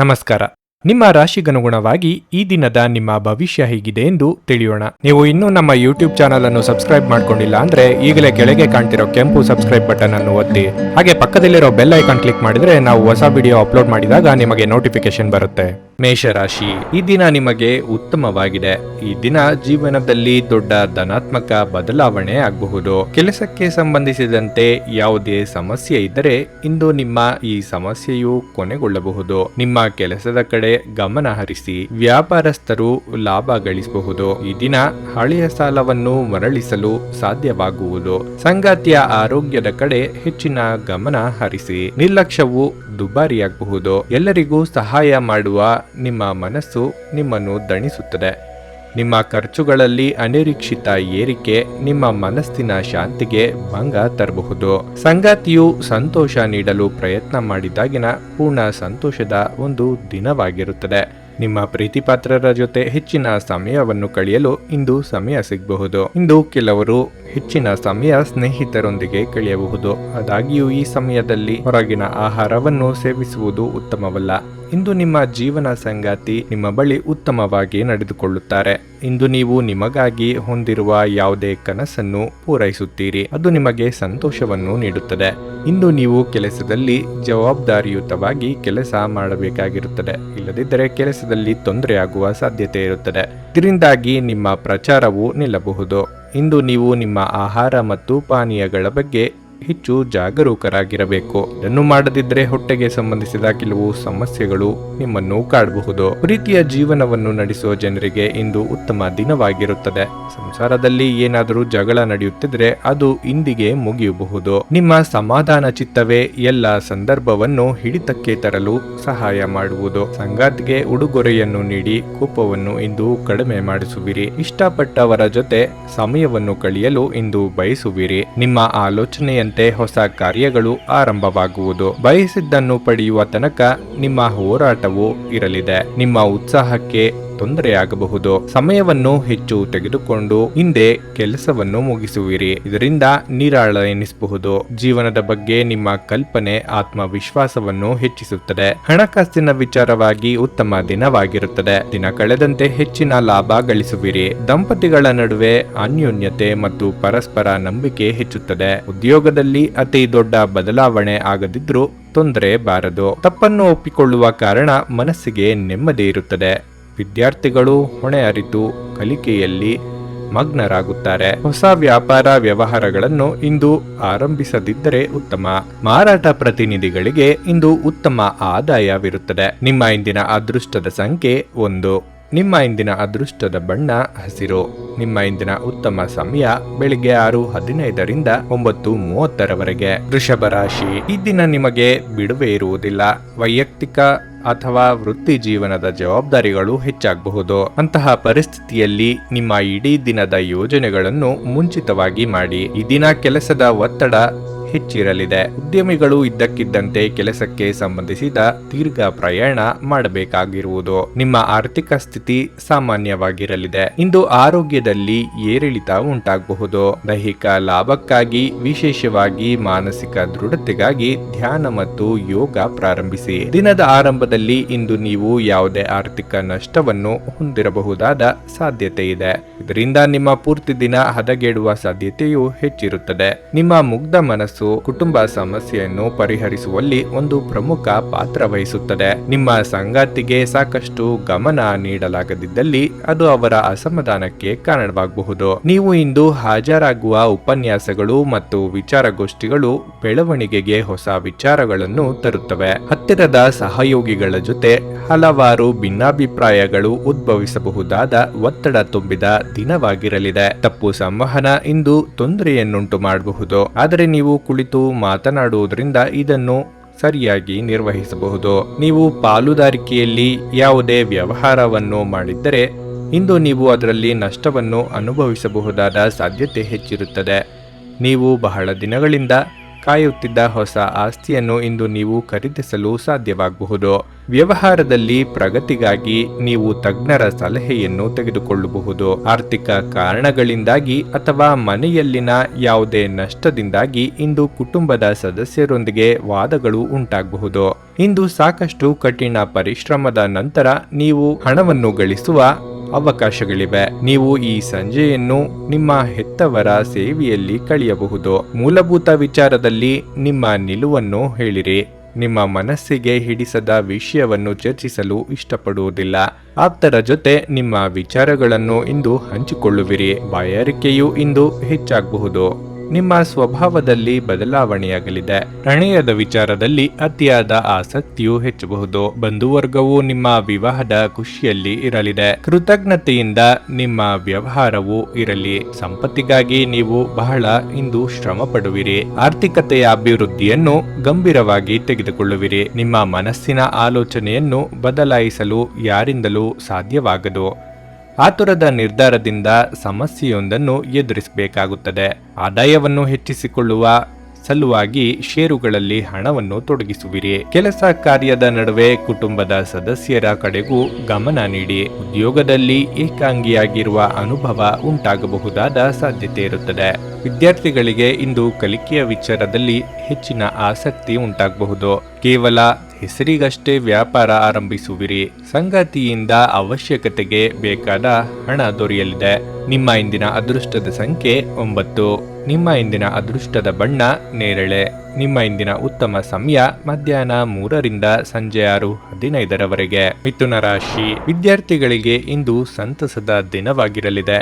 ನಮಸ್ಕಾರ. ನಿಮ್ಮ ರಾಶಿಗನುಗುಣವಾಗಿ ಈ ದಿನದ ನಿಮ್ಮ ಭವಿಷ್ಯ ಹೇಗಿದೆ ಎಂದು ತಿಳಿಯೋಣ. ನೀವು ಇನ್ನೂ ನಮ್ಮ ಯೂಟ್ಯೂಬ್ ಚಾನಲ್ ಅನ್ನು ಸಬ್ಸ್ಕ್ರೈಬ್ ಮಾಡ್ಕೊಂಡಿಲ್ಲ ಅಂದ್ರೆ ಈಗಲೇ ಕೆಳಗೆ ಕಾಣ್ತಿರೋ ಕೆಂಪು ಸಬ್ಸ್ಕ್ರೈಬ್ ಬಟನ್ ಅನ್ನು ಒತ್ತಿ, ಹಾಗೆ ಪಕ್ಕದಲ್ಲಿರೋ ಬೆಲ್ ಐಕಾನ್ ಕ್ಲಿಕ್ ಮಾಡಿದ್ರೆ ನಾವು ಹೊಸ ವಿಡಿಯೋ ಅಪ್ಲೋಡ್ ಮಾಡಿದಾಗ ನಿಮಗೆ ನೋಟಿಫಿಕೇಶನ್ ಬರುತ್ತೆ. ಮೇಷರಾಶಿ, ಈ ದಿನ ನಿಮಗೆ ಉತ್ತಮವಾಗಿದೆ. ಈ ದಿನ ಜೀವನದಲ್ಲಿ ದೊಡ್ಡ ಧನಾತ್ಮಕ ಬದಲಾವಣೆ ಆಗಬಹುದು. ಕೆಲಸಕ್ಕೆ ಸಂಬಂಧಿಸಿದಂತೆ ಯಾವುದೇ ಸಮಸ್ಯೆ ಇದ್ದರೆ ಇಂದು ನಿಮ್ಮ ಈ ಸಮಸ್ಯೆಯು ಕೊನೆಗೊಳ್ಳಬಹುದು. ನಿಮ್ಮ ಕೆಲಸದ ಕಡೆ ಗಮನ ಹರಿಸಿ. ವ್ಯಾಪಾರಸ್ಥರು ಲಾಭ ಗಳಿಸಬಹುದು. ಈ ದಿನ ಹಳೆಯ ಸಾಲವನ್ನು ಮರಳಿಸಲು ಸಾಧ್ಯವಾಗುವುದು. ಸಂಗಾತಿಯ ಆರೋಗ್ಯದ ಕಡೆ ಹೆಚ್ಚಿನ ಗಮನ ಹರಿಸಿ. ನಿರ್ಲಕ್ಷ್ಯವು ದುಬಾರಿಯಾಗಬಹುದು. ಎಲ್ಲರಿಗೂ ಸಹಾಯ ಮಾಡುವ ನಿಮ್ಮ ಮನಸ್ಸು ನಿಮ್ಮನ್ನು ದಣಿಸುತ್ತದೆ. ನಿಮ್ಮ ಖರ್ಚುಗಳಲ್ಲಿ ಅನಿರೀಕ್ಷಿತ ಏರಿಕೆ ನಿಮ್ಮ ಮನಸ್ಸಿನ ಶಾಂತಿಗೆ ಭಂಗ ತರಬಹುದು. ಸಂಗಾತಿಯು ಸಂತೋಷ ನೀಡಲು ಪ್ರಯತ್ನ ಮಾಡಿದಾಗಿನ ಪೂರ್ಣ ಸಂತೋಷದ ಒಂದು ದಿನವಾಗಿರುತ್ತದೆ. ನಿಮ್ಮ ಪ್ರೀತಿಪಾತ್ರರ ಜೊತೆ ಹೆಚ್ಚಿನ ಸಮಯವನ್ನು ಕಳೆಯಲು ಇಂದು ಸಮಯ ಸಿಗಬಹುದು. ಇಂದು ಕೆಲವರು ಹೆಚ್ಚಿನ ಸಮಯ ಸ್ನೇಹಿತರೊಂದಿಗೆ ಕಳೆಯಬಹುದು. ಆದಾಗ್ಯೂ ಈ ಸಮಯದಲ್ಲಿ ಹೊರಗಿನ ಆಹಾರವನ್ನು ಸೇವಿಸುವುದು ಉತ್ತಮವಲ್ಲ. ಇಂದು ನಿಮ್ಮ ಜೀವನ ಸಂಗಾತಿ ನಿಮ್ಮ ಬಳಿ ಉತ್ತಮವಾಗಿ ನಡೆದುಕೊಳ್ಳುತ್ತಾರೆ. ಇಂದು ನೀವು ನಿಮಗಾಗಿ ಹೊಂದಿರುವ ಯಾವುದೇ ಕನಸನ್ನು ಪೂರೈಸುತ್ತೀರಿ. ಅದು ನಿಮಗೆ ಸಂತೋಷವನ್ನು ನೀಡುತ್ತದೆ. ಇಂದು ನೀವು ಕೆಲಸದಲ್ಲಿ ಜವಾಬ್ದಾರಿಯುತವಾಗಿ ಕೆಲಸ ಮಾಡಬೇಕಾಗಿರುತ್ತದೆ. ಇಲ್ಲದಿದ್ದರೆ ಕೆಲಸದಲ್ಲಿ ತೊಂದರೆಯಾಗುವ ಸಾಧ್ಯತೆ ಇರುತ್ತದೆ. ಇದರಿಂದಾಗಿ ನಿಮ್ಮ ಪ್ರಚಾರವು ನಿಲ್ಲಬಹುದು. ಇಂದು ನೀವು ನಿಮ್ಮ ಆಹಾರ ಮತ್ತು ಪಾನೀಯಗಳ ಬಗ್ಗೆ ಹೆಚ್ಚು ಜಾಗರೂಕರಾಗಿರಬೇಕು. ಇದನ್ನು ಮಾಡದಿದ್ದರೆ ಹೊಟ್ಟೆಗೆ ಸಂಬಂಧಿಸಿದ ಕೆಲವು ಸಮಸ್ಯೆಗಳು ನಿಮ್ಮನ್ನು ಕಾಡಬಹುದು. ಪ್ರೀತಿಯ ಜೀವನವನ್ನು ನಡೆಸುವ ಜನರಿಗೆ ಇಂದು ಉತ್ತಮ ದಿನವಾಗಿರುತ್ತದೆ. ಸಂಸಾರದಲ್ಲಿ ಏನಾದರೂ ಜಗಳ ನಡೆಯುತ್ತಿದ್ರೆ ಅದು ಇಂದಿಗೆ ಮುಗಿಯಬಹುದು. ನಿಮ್ಮ ಸಮಾಧಾನ ಚಿತ್ತವೇ ಎಲ್ಲ ಸಂದರ್ಭವನ್ನು ಹಿಡಿತಕ್ಕೆ ತರಲು ಸಹಾಯ ಮಾಡುವುದು. ಸಂಗಾತಿಗೆ ಉಡುಗೊರೆಯನ್ನು ನೀಡಿ ಕೋಪವನ್ನು ಇಂದು ಕಡಿಮೆ ಮಾಡಿಸುವಿರಿ. ಇಷ್ಟಪಟ್ಟವರ ಜೊತೆ ಸಮಯವನ್ನು ಕಳೆಯಲು ಇಂದು ಬಯಸುವಿರಿ. ನಿಮ್ಮ ಆಲೋಚನೆಯ ಹೊಸ ಕಾರ್ಯಗಳು ಆರಂಭವಾಗುವುದು. ಬಯಸಿದ್ದನ್ನು ಪಡೆಯುವ ತನಕ ನಿಮ್ಮ ಹೋರಾಟವು ಇರಲಿದೆ. ನಿಮ್ಮ ಉತ್ಸಾಹಕ್ಕೆ ತೊಂದರೆಯಾಗಬಹುದು. ಸಮಯವನ್ನು ಹೆಚ್ಚು ತೆಗೆದುಕೊಂಡು ಹಿಂದೆ ಕೆಲಸವನ್ನು ಮುಗಿಸುವಿರಿ. ಇದರಿಂದ ನಿರಾಳ ಎನಿಸಬಹುದು. ಜೀವನದ ಬಗ್ಗೆ ನಿಮ್ಮ ಕಲ್ಪನೆ ಆತ್ಮವಿಶ್ವಾಸವನ್ನು ಹೆಚ್ಚಿಸುತ್ತದೆ. ಹಣಕಾಸಿನ ವಿಚಾರವಾಗಿ ಉತ್ತಮ ದಿನವಾಗಿರುತ್ತದೆ. ದಿನ ಕಳೆದಂತೆ ಹೆಚ್ಚಿನ ಲಾಭ ಗಳಿಸುವಿರಿ. ದಂಪತಿಗಳ ನಡುವೆ ಅನ್ಯೋನ್ಯತೆ ಮತ್ತು ಪರಸ್ಪರ ನಂಬಿಕೆ ಹೆಚ್ಚುತ್ತದೆ. ಉದ್ಯೋಗದಲ್ಲಿ ಅತಿ ದೊಡ್ಡ ಬದಲಾವಣೆ ಆಗದಿದ್ರೂ ತೊಂದರೆ ಬಾರದು. ತಪ್ಪನ್ನು ಒಪ್ಪಿಕೊಳ್ಳುವ ಕಾರಣ ಮನಸ್ಸಿಗೆ ನೆಮ್ಮದಿ ಇರುತ್ತದೆ. ವಿದ್ಯಾರ್ಥಿಗಳು ಹೊಣೆ ಅರಿತು ಕಲಿಕೆಯಲ್ಲಿ ಮಗ್ನರಾಗುತ್ತಾರೆ. ಹೊಸ ವ್ಯಾಪಾರ ವ್ಯವಹಾರಗಳನ್ನು ಇಂದು ಆರಂಭಿಸದಿದ್ದರೆ ಉತ್ತಮ. ಮಾರಾಟ ಪ್ರತಿನಿಧಿಗಳಿಗೆ ಇಂದು ಉತ್ತಮ ಆದಾಯವಿರುತ್ತದೆ. ನಿಮ್ಮ ಇಂದಿನ ಅದೃಷ್ಟದ ಸಂಖ್ಯೆ 1. ನಿಮ್ಮ ಇಂದಿನ ಅದೃಷ್ಟದ ಬಣ್ಣ ಹಸಿರು. ನಿಮ್ಮ ಇಂದಿನ ಉತ್ತಮ ಸಮಯ ಬೆಳಿಗ್ಗೆ 6:15ರಿಂದ 9:30ರವರೆಗೆ. ವೃಷಭ ರಾಶಿ, ಈ ದಿನ ನಿಮಗೆ ಬಿಡುವೆ ಇರುವುದಿಲ್ಲ. ವೈಯಕ್ತಿಕ ಅಥವಾ ವೃತ್ತಿ ಜೀವನದ ಜವಾಬ್ದಾರಿಗಳು ಹೆಚ್ಚಾಗಬಹುದು. ಅಂತಹ ಪರಿಸ್ಥಿತಿಯಲ್ಲಿ ನಿಮ್ಮ ಇಡೀ ದಿನದ ಯೋಜನೆಗಳನ್ನು ಮುಂಚಿತವಾಗಿ ಮಾಡಿ. ಈ ದಿನ ಕೆಲಸದ ಒತ್ತಡ ಹೆಚ್ಚಿರಲಿದೆ. ಉದ್ಯಮಿಗಳು ಇದ್ದಕ್ಕಿದ್ದಂತೆ ಕೆಲಸಕ್ಕೆ ಸಂಬಂಧಿಸಿದ ದೀರ್ಘ ಪ್ರಯಾಣ ಮಾಡಬೇಕಾಗಿರುವುದು. ನಿಮ್ಮ ಆರ್ಥಿಕ ಸ್ಥಿತಿ ಸಾಮಾನ್ಯವಾಗಿರಲಿದೆ. ಇಂದು ಆರೋಗ್ಯದಲ್ಲಿ ಏರಿಳಿತ ಉಂಟಾಗಬಹುದು. ದೈಹಿಕ ಲಾಭಕ್ಕಾಗಿ ವಿಶೇಷವಾಗಿ ಮಾನಸಿಕ ದೃಢತೆಗಾಗಿ ಧ್ಯಾನ ಮತ್ತು ಯೋಗ ಪ್ರಾರಂಭಿಸಿ. ದಿನದ ಆರಂಭದಲ್ಲಿ ಇಂದು ನೀವು ಯಾವುದೇ ಆರ್ಥಿಕ ನಷ್ಟವನ್ನು ಹೊಂದಿರಬಹುದಾದ ಸಾಧ್ಯತೆ ಇದೆ. ಇದರಿಂದ ನಿಮ್ಮ ಪೂರ್ತಿ ದಿನ ಹದಗೆಡುವ ಸಾಧ್ಯತೆಯೂ ಹೆಚ್ಚಿರುತ್ತದೆ. ನಿಮ್ಮ ಮುಗ್ಧ ಮನಸ್ಸು ಕುಟುಂಬ ಸಮಸ್ಯೆಯನ್ನು ಪರಿಹರಿಸುವಲ್ಲಿ ಒಂದು ಪ್ರಮುಖ ಪಾತ್ರ ವಹಿಸುತ್ತದೆ. ನಿಮ್ಮ ಸಂಗಾತಿಗೆ ಸಾಕಷ್ಟು ಗಮನ ನೀಡಲಾಗದಿದ್ದಲ್ಲಿ ಅದು ಅವರ ಅಸಮಾಧಾನಕ್ಕೆ ಕಾರಣವಾಗಬಹುದು. ನೀವು ಇಂದು ಹಾಜರಾಗುವ ಉಪನ್ಯಾಸಗಳು ಮತ್ತು ವಿಚಾರಗೋಷ್ಠಿಗಳು ಬೆಳವಣಿಗೆಗೆ ಹೊಸ ವಿಚಾರಗಳನ್ನು ತರುತ್ತವೆ. ಹತ್ತಿರದ ಸಹಯೋಗಿಗಳ ಜೊತೆ ಹಲವಾರು ಭಿನ್ನಾಭಿಪ್ರಾಯಗಳು ಉದ್ಭವಿಸಬಹುದಾದ ಒತ್ತಡ ತುಂಬಿದ ದಿನವಾಗಿರಲಿದೆ. ತಪ್ಪು ಸಂವಹನ ಇಂದು ತೊಂದರೆಯನ್ನುಂಟು ಮಾಡಬಹುದು. ಆದರೆ ನೀವು ಕುಳಿತು ಮಾತನಾಡುವುದರಿಂದ ಇದನ್ನು ಸರಿಯಾಗಿ ನಿರ್ವಹಿಸಬಹುದು. ನೀವು ಪಾಲುದಾರಿಕೆಯಲ್ಲಿ ಯಾವುದೇ ವ್ಯವಹಾರವನ್ನು ಮಾಡಿದ್ದರೆ ಇಂದು ನೀವು ಅದರಲ್ಲಿ ನಷ್ಟವನ್ನು ಅನುಭವಿಸಬಹುದಾದ ಸಾಧ್ಯತೆ ಹೆಚ್ಚಿರುತ್ತದೆ. ನೀವು ಬಹಳ ದಿನಗಳಿಂದ ಕಾಯುತ್ತಿದ್ದ ಹೊಸ ಆಸ್ತಿಯನ್ನು ಇಂದು ನೀವು ಖರೀದಿಸಲು ಸಾಧ್ಯವಾಗಬಹುದು. ವ್ಯವಹಾರದಲ್ಲಿ ಪ್ರಗತಿಗಾಗಿ ನೀವು ತಜ್ಞರ ಸಲಹೆಯನ್ನು ತೆಗೆದುಕೊಳ್ಳಬಹುದು. ಆರ್ಥಿಕ ಕಾರಣಗಳಿಂದಾಗಿ ಅಥವಾ ಮನೆಯಲ್ಲಿನ ಯಾವುದೇ ನಷ್ಟದಿಂದಾಗಿ ಇಂದು ಕುಟುಂಬದ ಸದಸ್ಯರೊಂದಿಗೆ ವಾದಗಳು ಉಂಟಾಗಬಹುದು. ಇಂದು ಸಾಕಷ್ಟು ಕಠಿಣ ಪರಿಶ್ರಮದ ನಂತರ ನೀವು ಹಣವನ್ನು ಗಳಿಸುವ ಅವಕಾಶಗಳಿವೆ. ನೀವು ಈ ಸಂಜೆಯನ್ನು ನಿಮ್ಮ ಹೆತ್ತವರ ಸೇವೆಯಲ್ಲಿ ಕಳೆಯಬಹುದು. ಮೂಲಭೂತ ವಿಚಾರದಲ್ಲಿ ನಿಮ್ಮ ನಿಲುವನ್ನು ಹೇಳಿರಿ. ನಿಮ್ಮ ಮನಸ್ಸಿಗೆ ಹಿಡಿಸದ ವಿಷಯವನ್ನು ಚರ್ಚಿಸಲು ಇಷ್ಟಪಡುವುದಿಲ್ಲ. ಆಪ್ತರ ಜೊತೆ ನಿಮ್ಮ ವಿಚಾರಗಳನ್ನು ಇಂದು ಹಂಚಿಕೊಳ್ಳುವಿರಿ. ಬಾಯಾರಿಕೆಯು ಇಂದು ಹೆಚ್ಚಾಗಬಹುದು. ನಿಮ್ಮ ಸ್ವಭಾವದಲ್ಲಿ ಬದಲಾವಣೆಯಾಗಲಿದೆ. ಪ್ರಣಯದ ವಿಚಾರದಲ್ಲಿ ಅತಿಯಾದ ಆಸಕ್ತಿಯು ಹೆಚ್ಚಬಹುದು. ಬಂಧುವರ್ಗವು ನಿಮ್ಮ ವಿವಾಹದ ಖುಷಿಯಲ್ಲಿ ಇರಲಿದೆ. ಕೃತಜ್ಞತೆಯಿಂದ ನಿಮ್ಮ ವ್ಯವಹಾರವು ಇರಲಿ. ಸಂಪತ್ತಿಗಾಗಿ ನೀವು ಬಹಳ ಇಂದು ಶ್ರಮ ಪಡುವಿರಿ. ಆರ್ಥಿಕತೆಯ ಅಭಿವೃದ್ಧಿಯನ್ನು ಗಂಭೀರವಾಗಿ ತೆಗೆದುಕೊಳ್ಳುವಿರಿ. ನಿಮ್ಮ ಮನಸ್ಸಿನ ಆಲೋಚನೆಯನ್ನು ಬದಲಾಯಿಸಲು ಯಾರಿಂದಲೂ ಸಾಧ್ಯವಾಗದು. ಆತುರದ ನಿರ್ಧಾರದಿಂದ ಸಮಸ್ಯೆಯೊಂದನ್ನು ಎದುರಿಸಬೇಕಾಗುತ್ತದೆ. ಆದಾಯವನ್ನು ಹೆಚ್ಚಿಸಿಕೊಳ್ಳುವ ಸಲುವಾಗಿ ಷೇರುಗಳಲ್ಲಿ ಹಣವನ್ನು ತೊಡಗಿಸುವಿರಿ. ಕೆಲಸ ಕಾರ್ಯದ ನಡುವೆ ಕುಟುಂಬದ ಸದಸ್ಯರ ಕಡೆಗೂ ಗಮನ ನೀಡಿ. ಉದ್ಯೋಗದಲ್ಲಿ ಏಕಾಂಗಿಯಾಗಿರುವ ಅನುಭವ ಉಂಟಾಗಬಹುದಾದ ಸಾಧ್ಯತೆ ಇರುತ್ತದೆ. ವಿದ್ಯಾರ್ಥಿಗಳಿಗೆ ಇಂದು ಕಲಿಕೆಯ ವಿಚಾರದಲ್ಲಿ ಹೆಚ್ಚಿನ ಆಸಕ್ತಿ ಉಂಟಾಗಬಹುದು. ಕೇವಲ ಹೆಸರಿಗಷ್ಟೇ ವ್ಯಾಪಾರ ಆರಂಭಿಸುವಿರಿ. ಸಂಗಾತಿಯಿಂದ ಅವಶ್ಯಕತೆಗೆ ಬೇಕಾದ ಹಣ ದೊರೆಯಲಿದೆ. ನಿಮ್ಮ ಇಂದಿನ ಅದೃಷ್ಟದ ಸಂಖ್ಯೆ 9. ನಿಮ್ಮ ಇಂದಿನ ಅದೃಷ್ಟದ ಬಣ್ಣ ನೇರಳೆ. ನಿಮ್ಮ ಇಂದಿನ ಉತ್ತಮ ಸಮಯ ಮಧ್ಯಾಹ್ನ 3ರಿಂದ ಸಂಜೆ 6:15 ಮಿಥುನ ರಾಶಿ ವಿದ್ಯಾರ್ಥಿಗಳಿಗೆ ಇಂದು ಸಂತಸದ ದಿನವಾಗಿರಲಿದೆ.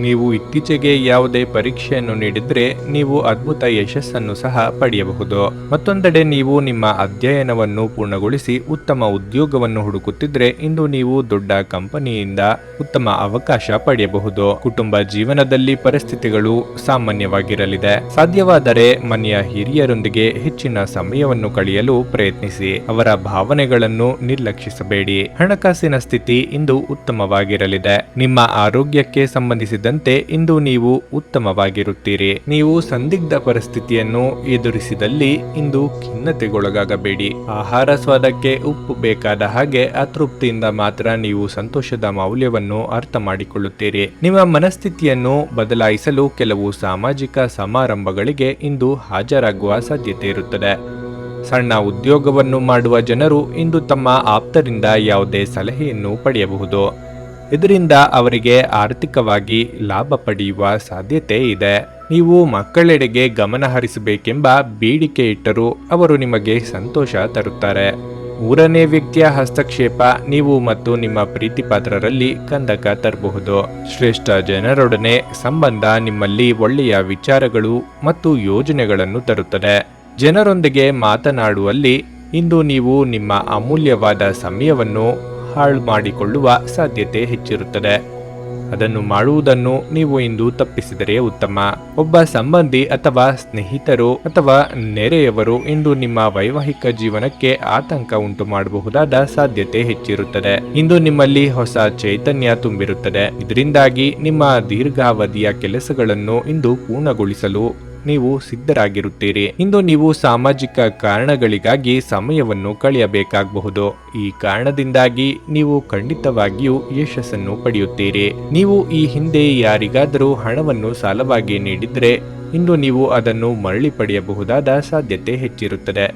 ನೀವು ಇತ್ತೀಚೆಗೆ ಯಾವುದೇ ಪರೀಕ್ಷೆಯನ್ನು ನೀಡಿದ್ರೆ ನೀವು ಅದ್ಭುತ ಯಶಸ್ಸನ್ನು ಸಹ ಪಡೆಯಬಹುದು. ಮತ್ತೊಂದೆಡೆ ನೀವು ನಿಮ್ಮ ಅಧ್ಯಯನವನ್ನು ಪೂರ್ಣಗೊಳಿಸಿ ಉತ್ತಮ ಉದ್ಯೋಗವನ್ನು ಹುಡುಕುತ್ತಿದ್ರೆ ಇಂದು ನೀವು ದೊಡ್ಡ ಕಂಪನಿಯಿಂದ ಉತ್ತಮ ಅವಕಾಶ ಪಡೆಯಬಹುದು. ಕುಟುಂಬ ಜೀವನದಲ್ಲಿ ಪರಿಸ್ಥಿತಿಗಳು ಸಾಮಾನ್ಯವಾಗಿರಲಿದೆ. ಸಾಧ್ಯವಾದರೆ ಮನೆಯ ಹಿರಿಯರೊಂದಿಗೆ ಹೆಚ್ಚಿನ ಸಮಯವನ್ನು ಕಳೆಯಲು ಪ್ರಯತ್ನಿಸಿ. ಅವರ ಭಾವನೆಗಳನ್ನು ನಿರ್ಲಕ್ಷಿಸಬೇಡಿ. ಹಣಕಾಸಿನ ಸ್ಥಿತಿ ಇಂದು ಉತ್ತಮವಾಗಿರಲಿದೆ. ನಿಮ್ಮ ಆರೋಗ್ಯಕ್ಕೆ ಸಂಬಂಧಿಸಿದಂತೆ ಇಂದು ನೀವು ಉತ್ತಮವಾಗಿರುತ್ತೀರಿ. ನೀವು ಸಂದಿಗ್ಧ ಪರಿಸ್ಥಿತಿಯನ್ನು ಎದುರಿಸಿದಲ್ಲಿ ಇಂದು ಖಿನ್ನತೆಗೊಳಗಾಗಬೇಡಿ. ಆಹಾರ ಸ್ವಾದಕ್ಕೆ ಉಪ್ಪು ಬೇಕಾದ ಹಾಗೆ ಅತೃಪ್ತಿಯಿಂದ ಮಾತ್ರ ನೀವು ಸಂತೋಷದ ಮೌಲ್ಯವನ್ನು ಅರ್ಥ ಮಾಡಿಕೊಳ್ಳುತ್ತೀರಿ. ನಿಮ್ಮ ಮನಸ್ಥಿತಿಯನ್ನು ಬದಲಾಯಿಸಲು ಕೆಲವು ಸಾಮಾಜಿಕ ಸಮಾರಂಭಗಳಿಗೆ ಇಂದು ಹಾಜರಾಗುವ ಸಾಧ್ಯತೆ ಇರುತ್ತದೆ. ಸಣ್ಣ ಉದ್ಯೋಗವನ್ನು ಮಾಡುವ ಜನರು ಇಂದು ತಮ್ಮ ಆಪ್ತರಿಂದ ಯಾವುದೇ ಸಲಹೆಯನ್ನು ಪಡೆಯಬಹುದು. ಇದರಿಂದ ಅವರಿಗೆ ಆರ್ಥಿಕವಾಗಿ ಲಾಭ ಪಡೆಯುವ ಸಾಧ್ಯತೆ ಇದೆ. ನೀವು ಮಕ್ಕಳೆಡೆಗೆ ಗಮನ ಹರಿಸಬೇಕೆಂಬ ಬೇಡಿಕೆ ಇಟ್ಟರೂ ಅವರು ನಿಮಗೆ ಸಂತೋಷ ತರುತ್ತಾರೆ. ಮೂರನೇ ವ್ಯಕ್ತಿಯ ಹಸ್ತಕ್ಷೇಪ ನೀವು ಮತ್ತು ನಿಮ್ಮ ಪ್ರೀತಿಪಾತ್ರರಲ್ಲಿ ಕಂದಕ ತರಬಹುದು. ಶ್ರೇಷ್ಠ ಜನರೊಡನೆ ಸಂಬಂಧ ನಿಮ್ಮಲ್ಲಿ ಒಳ್ಳೆಯ ವಿಚಾರಗಳು ಮತ್ತು ಯೋಜನೆಗಳನ್ನು ತರುತ್ತದೆ. ಜನರೊಂದಿಗೆ ಮಾತನಾಡುವಲ್ಲಿ ಇಂದು ನೀವು ನಿಮ್ಮ ಅಮೂಲ್ಯವಾದ ಸಮಯವನ್ನು ಹಾಳು ಮಾಡಿಕೊಳ್ಳುವ ಸಾಧ್ಯತೆ ಹೆಚ್ಚಿರುತ್ತದೆ. ಅದನ್ನು ಮಾಡುವುದನ್ನು ನೀವು ಇಂದು ತಪ್ಪಿಸಿದರೆ ಉತ್ತಮ. ಒಬ್ಬ ಸಂಬಂಧಿ ಅಥವಾ ಸ್ನೇಹಿತರು ಅಥವಾ ನೆರೆಯವರು ಇಂದು ನಿಮ್ಮ ವೈವಾಹಿಕ ಜೀವನಕ್ಕೆ ಆತಂಕ ಉಂಟು ಮಾಡಬಹುದಾದ ಸಾಧ್ಯತೆ ಹೆಚ್ಚಿರುತ್ತದೆ. ಇಂದು ನಿಮ್ಮಲ್ಲಿ ಹೊಸ ಚೈತನ್ಯ ತುಂಬಿರುತ್ತದೆ. ಇದರಿಂದಾಗಿ ನಿಮ್ಮ ದೀರ್ಘಾವಧಿಯ ಕೆಲಸಗಳನ್ನು ಇಂದು ಪೂರ್ಣಗೊಳಿಸಲು ನೀವು ಸಿದ್ಧರಾಗಿರುತ್ತೀರಿ. ಇಂದು ನೀವು ಸಾಮಾಜಿಕ ಕಾರಣಗಳಿಗಾಗಿ ಸಮಯವನ್ನು ಕಳೆಯಬೇಕಾಗಬಹುದು. ಈ ಕಾರಣದಿಂದಾಗಿ ನೀವು ಖಂಡಿತವಾಗಿಯೂ ಯಶಸ್ಸನ್ನು ಪಡೆಯುತ್ತೀರಿ. ನೀವು ಈ ಹಿಂದೆ ಯಾರಿಗಾದರೂ ಹಣವನ್ನು ಸಾಲವಾಗಿ ನೀಡಿದ್ರೆ ಇಂದು ನೀವು ಅದನ್ನು ಮರಳಿ ಪಡೆಯಬಹುದಾದ ಸಾಧ್ಯತೆ ಹೆಚ್ಚಿರುತ್ತದೆ.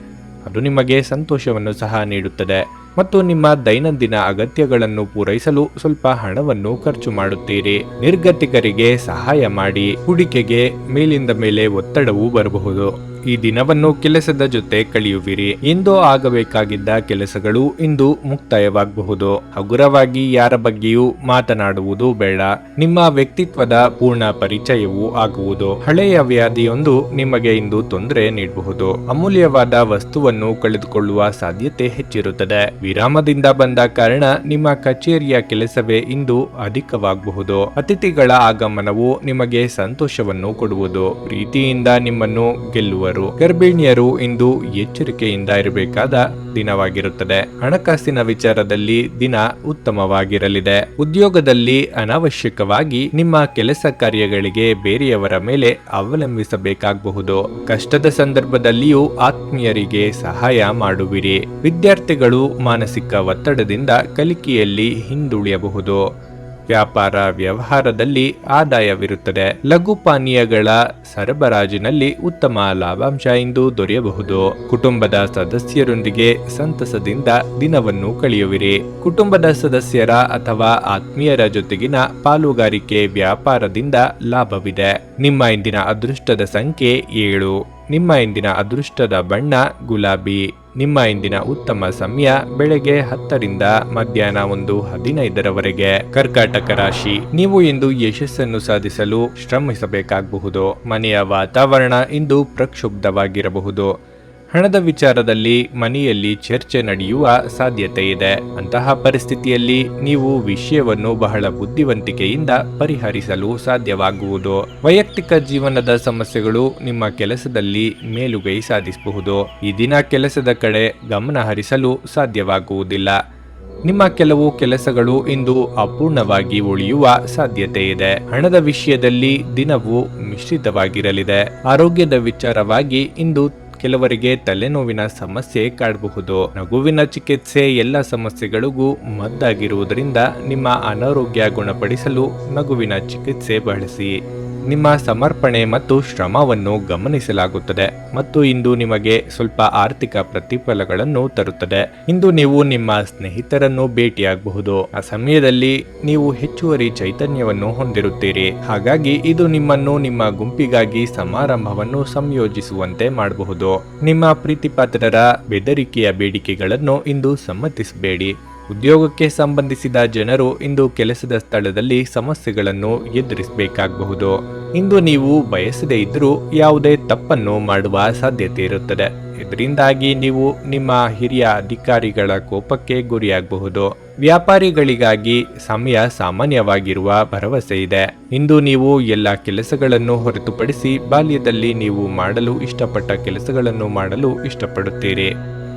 ಅದು ನಿಮಗೆ ಸಂತೋಷವನ್ನು ಸಹ ನೀಡುತ್ತದೆ ಮತ್ತು ನಿಮ್ಮ ದೈನಂದಿನ ಅಗತ್ಯಗಳನ್ನು ಪೂರೈಸಲು ಸ್ವಲ್ಪ ಹಣವನ್ನು ಖರ್ಚು ಮಾಡುತ್ತೀರಿ. ನಿರ್ಗತಿಕರಿಗೆ ಸಹಾಯ ಮಾಡಿ. ಹೂಡಿಕೆಗೆ ಮೇಲಿಂದ ಮೇಲೆ ಒತ್ತಡವೂ ಬರಬಹುದು. ಈ ದಿನವನ್ನು ಕೆಲಸದ ಜೊತೆ ಕಳೆಯುವಿರಿ. ಇಂದು ಆಗಬೇಕಾಗಿದ್ದ ಕೆಲಸಗಳು ಇಂದು ಮುಕ್ತಾಯವಾಗಬಹುದು. ಹಗುರವಾಗಿ ಯಾರ ಬಗ್ಗೆಯೂ ಮಾತನಾಡುವುದು ಬೇಡ. ನಿಮ್ಮ ವ್ಯಕ್ತಿತ್ವದ ಪೂರ್ಣ ಪರಿಚಯವೂ ಆಗುವುದು. ಹಳೆಯ ವ್ಯಾಧಿಯೊಂದು ನಿಮಗೆ ಇಂದು ತೊಂದರೆ ನೀಡಬಹುದು. ಅಮೂಲ್ಯವಾದ ವಸ್ತುವನ್ನು ಕಳೆದುಕೊಳ್ಳುವ ಸಾಧ್ಯತೆ ಹೆಚ್ಚಿರುತ್ತದೆ. ವಿರಾಮದಿಂದ ಬಂದ ಕಾರಣ ನಿಮ್ಮ ಕಚೇರಿಯ ಕೆಲಸವೇ ಇಂದು ಅಧಿಕವಾಗಬಹುದು. ಅತಿಥಿಗಳ ಆಗಮನವು ನಿಮಗೆ ಸಂತೋಷವನ್ನು ಕೊಡುವುದು. ಪ್ರೀತಿಯಿಂದ ನಿಮ್ಮನ್ನು ಗೆಲ್ಲುವರು. ಮಾಡುವವರು, ಗರ್ಭಿಣಿಯರು ಇಂದು ಎಚ್ಚರಿಕೆಯಿಂದ ಇರಬೇಕಾದ ದಿನವಾಗಿರುತ್ತದೆ. ಹಣಕಾಸಿನ ವಿಚಾರದಲ್ಲಿ ದಿನ ಉತ್ತಮವಾಗಿರಲಿದೆ. ಉದ್ಯೋಗದಲ್ಲಿ ಅನಾವಶ್ಯಕವಾಗಿ ನಿಮ್ಮ ಕೆಲಸ ಕಾರ್ಯಗಳಿಗೆ ಬೇರೆಯವರ ಮೇಲೆ ಅವಲಂಬಿಸಬೇಕಾಗಬಹುದು. ಕಷ್ಟದ ಸಂದರ್ಭದಲ್ಲಿಯೂ ಆತ್ಮೀಯರಿಗೆ ಸಹಾಯ ಮಾಡುವಿರಿ. ವಿದ್ಯಾರ್ಥಿಗಳು ಮಾನಸಿಕ ಒತ್ತಡದಿಂದ ಕಲಿಕೆಯಲ್ಲಿ ಹಿಂದುಳಿಯಬಹುದು. ವ್ಯಾಪಾರ ವ್ಯವಹಾರದಲ್ಲಿ ಆದಾಯವಿರುತ್ತದೆ. ಲಘು ಪಾನೀಯಗಳ ಸರಬರಾಜಿನಲ್ಲಿ ಉತ್ತಮ ಲಾಭಾಂಶ ಇಂದು ದೊರೆಯಬಹುದು. ಕುಟುಂಬದ ಸದಸ್ಯರೊಂದಿಗೆ ಸಂತಸದಿಂದ ದಿನವನ್ನು ಕಳೆಯುವಿರಿ. ಕುಟುಂಬದ ಸದಸ್ಯರ ಅಥವಾ ಆತ್ಮೀಯರ ಜೊತೆಗಿನ ಪಾಲುಗಾರಿಕೆ ವ್ಯಾಪಾರದಿಂದ ಲಾಭವಿದೆ. ನಿಮ್ಮ ಇಂದಿನ ಅದೃಷ್ಟದ ಸಂಖ್ಯೆ 7. ನಿಮ್ಮ ಇಂದಿನ ಅದೃಷ್ಟದ ಬಣ್ಣ ಗುಲಾಬಿ. ನಿಮ್ಮ ಇಂದಿನ ಉತ್ತಮ ಸಮಯ ಬೆಳಗ್ಗೆ 10 ರಿಂದ ಮಧ್ಯಾಹ್ನ 1:15 ಕರ್ಕಾಟಕ ರಾಶಿ. ನೀವು ಇಂದು ಯಶಸ್ಸನ್ನು ಸಾಧಿಸಲು ಶ್ರಮಿಸಬೇಕಾಗಬಹುದು. ಮನೆಯ ವಾತಾವರಣ ಇಂದು ಪ್ರಕ್ಷುಬ್ಧವಾಗಿರಬಹುದು. ಹಣದ ವಿಚಾರದಲ್ಲಿ ಮನೆಯಲ್ಲಿ ಚರ್ಚೆ ನಡೆಯುವ ಸಾಧ್ಯತೆ ಇದೆ. ಅಂತಹ ಪರಿಸ್ಥಿತಿಯಲ್ಲಿ ನೀವು ವಿಷಯವನ್ನು ಬಹಳ ಬುದ್ಧಿವಂತಿಕೆಯಿಂದ ಪರಿಹರಿಸಲು ಸಾಧ್ಯವಾಗುವುದು. ವೈಯಕ್ತಿಕ ಜೀವನದ ಸಮಸ್ಯೆಗಳು ನಿಮ್ಮ ಕೆಲಸದಲ್ಲಿ ಮೇಲುಗೈ ಸಾಧಿಸಬಹುದು. ಈ ದಿನ ಕೆಲಸದ ಕಡೆ ಗಮನ ಹರಿಸಲು ಸಾಧ್ಯವಾಗುವುದಿಲ್ಲ. ನಿಮ್ಮ ಕೆಲವು ಕೆಲಸಗಳು ಇಂದು ಅಪೂರ್ಣವಾಗಿ ಉಳಿಯುವ ಸಾಧ್ಯತೆ ಇದೆ. ಹಣದ ವಿಷಯದಲ್ಲಿ ದಿನವು ಮಿಶ್ರಿತವಾಗಿರಲಿದೆ. ಆರೋಗ್ಯದ ವಿಚಾರವಾಗಿ ಇಂದು ಕೆಲವರಿಗೆ ತಲೆನೋವಿನ ಸಮಸ್ಯೆ ಕಾಡಬಹುದು. ನಗುವಿನ ಚಿಕಿತ್ಸೆ ಎಲ್ಲ ಸಮಸ್ಯೆಗಳಿಗೂ ಮದ್ದಾಗಿರುವುದರಿಂದ ನಿಮ್ಮ ಅನಾರೋಗ್ಯ ಗುಣಪಡಿಸಲು ನಗುವಿನ ಚಿಕಿತ್ಸೆ ಬಳಸಿ. ನಿಮ್ಮ ಸಮರ್ಪಣೆ ಮತ್ತು ಶ್ರಮವನ್ನು ಗಮನಿಸಲಾಗುತ್ತದೆ ಮತ್ತು ಇಂದು ನಿಮಗೆ ಸ್ವಲ್ಪ ಆರ್ಥಿಕ ಪ್ರತಿಫಲಗಳನ್ನು ತರುತ್ತದೆ. ಇಂದು ನೀವು ನಿಮ್ಮ ಸ್ನೇಹಿತರನ್ನು ಭೇಟಿಯಾಗಬಹುದು. ಆ ಸಮಯದಲ್ಲಿ ನೀವು ಹೆಚ್ಚುವರಿ ಚೈತನ್ಯವನ್ನು ಹೊಂದಿರುತ್ತೀರಿ. ಹಾಗಾಗಿ ಇದು ನಿಮ್ಮನ್ನು ನಿಮ್ಮ ಗುಂಪಿಗಾಗಿ ಸಮಾರಂಭವನ್ನು ಸಂಯೋಜಿಸುವಂತೆ ಮಾಡಬಹುದು. ನಿಮ್ಮ ಪ್ರೀತಿಪಾತ್ರರ ಬೆದರಿಕೆಯ ಬೇಡಿಕೆಗಳನ್ನು ಇಂದು ಸಮ್ಮತಿಸಬೇಡಿ. ಉದ್ಯೋಗಕ್ಕೆ ಸಂಬಂಧಿಸಿದ ಜನರು ಇಂದು ಕೆಲಸದ ಸ್ಥಳದಲ್ಲಿ ಸಮಸ್ಯೆಗಳನ್ನು ಎದುರಿಸಬೇಕಾಗಬಹುದು. ಇಂದು ನೀವು ಬಯಸದೇ ಇದ್ದರೂ ಯಾವುದೇ ತಪ್ಪನ್ನು ಮಾಡುವ ಸಾಧ್ಯತೆ ಇರುತ್ತದೆ. ಇದರಿಂದಾಗಿ ನೀವು ನಿಮ್ಮ ಹಿರಿಯ ಅಧಿಕಾರಿಗಳ ಕೋಪಕ್ಕೆ ಗುರಿಯಾಗಬಹುದು. ವ್ಯಾಪಾರಿಗಳಿಗಾಗಿ ಸಮಯ ಸಾಮಾನ್ಯವಾಗಿರುವ ಭರವಸೆ ಇದೆ. ಇಂದು ನೀವು ಎಲ್ಲ ಕೆಲಸಗಳನ್ನು ಹೊರತುಪಡಿಸಿ ಬಾಲ್ಯದಲ್ಲಿ ನೀವು ಮಾಡಲು ಇಷ್ಟಪಟ್ಟ ಕೆಲಸಗಳನ್ನು ಮಾಡಲು ಇಷ್ಟಪಡುತ್ತೀರಿ.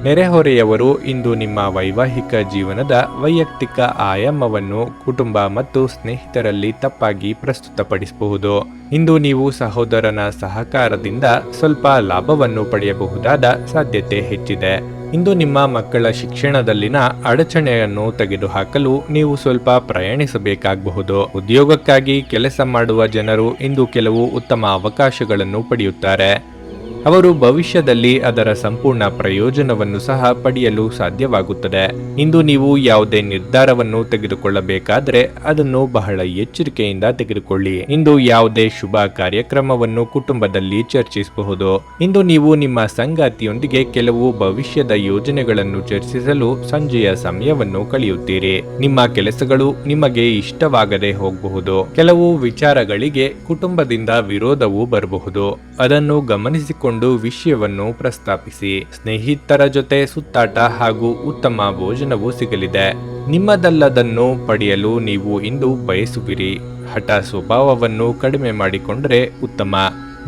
ನೆರೆಹೊರೆಯವರು ಇಂದು ನಿಮ್ಮ ವೈವಾಹಿಕ ಜೀವನದ ವೈಯಕ್ತಿಕ ಆಯಾಮವನ್ನು ಕುಟುಂಬ ಮತ್ತು ಸ್ನೇಹಿತರಲ್ಲಿ ತಪ್ಪಾಗಿ ಪ್ರಸ್ತುತಪಡಿಸಬಹುದು. ಇಂದು ನೀವು ಸಹೋದರನ ಸಹಕಾರದಿಂದ ಸ್ವಲ್ಪ ಲಾಭವನ್ನು ಪಡೆಯಬಹುದಾದ ಸಾಧ್ಯತೆ ಹೆಚ್ಚಿದೆ. ಇಂದು ನಿಮ್ಮ ಮಕ್ಕಳ ಶಿಕ್ಷಣದಲ್ಲಿನ ಅಡಚಣೆಯನ್ನು ತೆಗೆದುಹಾಕಲು ನೀವು ಸ್ವಲ್ಪ ಪ್ರಯಾಣಿಸಬೇಕಾಗಬಹುದು. ಉದ್ಯೋಗಕ್ಕಾಗಿ ಕೆಲಸ ಮಾಡುವ ಜನರು ಇಂದು ಕೆಲವು ಉತ್ತಮ ಅವಕಾಶಗಳನ್ನು ಪಡೆಯುತ್ತಾರೆ. ಅವರು ಭವಿಷ್ಯದಲ್ಲಿ ಅದರ ಸಂಪೂರ್ಣ ಪ್ರಯೋಜನವನ್ನು ಸಹ ಪಡೆಯಲು ಸಾಧ್ಯವಾಗುತ್ತದೆ. ಇಂದು ನೀವು ಯಾವುದೇ ನಿರ್ಧಾರವನ್ನು ತೆಗೆದುಕೊಳ್ಳಬೇಕಾದರೆ ಅದನ್ನು ಬಹಳ ಎಚ್ಚರಿಕೆಯಿಂದ ತೆಗೆದುಕೊಳ್ಳಿ. ಇಂದು ಯಾವುದೇ ಶುಭ ಕಾರ್ಯಕ್ರಮವನ್ನು ಕುಟುಂಬದಲ್ಲಿ ಚರ್ಚಿಸಬಹುದು. ಇಂದು ನೀವು ನಿಮ್ಮ ಸಂಗಾತಿಯೊಂದಿಗೆ ಕೆಲವು ಭವಿಷ್ಯದ ಯೋಜನೆಗಳನ್ನು ಚರ್ಚಿಸಲು ಸಂಜೆಯ ಸಮಯವನ್ನು ಕಳೆಯುತ್ತೀರಿ. ನಿಮ್ಮ ಕೆಲಸಗಳು ನಿಮಗೆ ಇಷ್ಟವಾಗದೆ ಹೋಗಬಹುದು. ಕೆಲವು ವಿಚಾರಗಳಿಗೆ ಕುಟುಂಬದಿಂದ ವಿರೋಧವೂ ಬರಬಹುದು. ಅದನ್ನು ಗಮನಿಸಿಕೊಂಡು ವಿಷಯವನ್ನು ಪ್ರಸ್ತಾಪಿಸಿ. ಸ್ನೇಹಿತರ ಜೊತೆ ಸುತ್ತಾಟ ಹಾಗೂ ಉತ್ತಮ ಭೋಜನವೂ ಸಿಗಲಿದೆ. ನಿಮ್ಮದಲ್ಲದನ್ನು ಪಡೆಯಲು ನೀವು ಇಂದು ಬಯಸುವಿರಿ. ಹಠ ಸ್ವಭಾವವನ್ನು ಕಡಿಮೆ ಮಾಡಿಕೊಂಡರೆ ಉತ್ತಮ.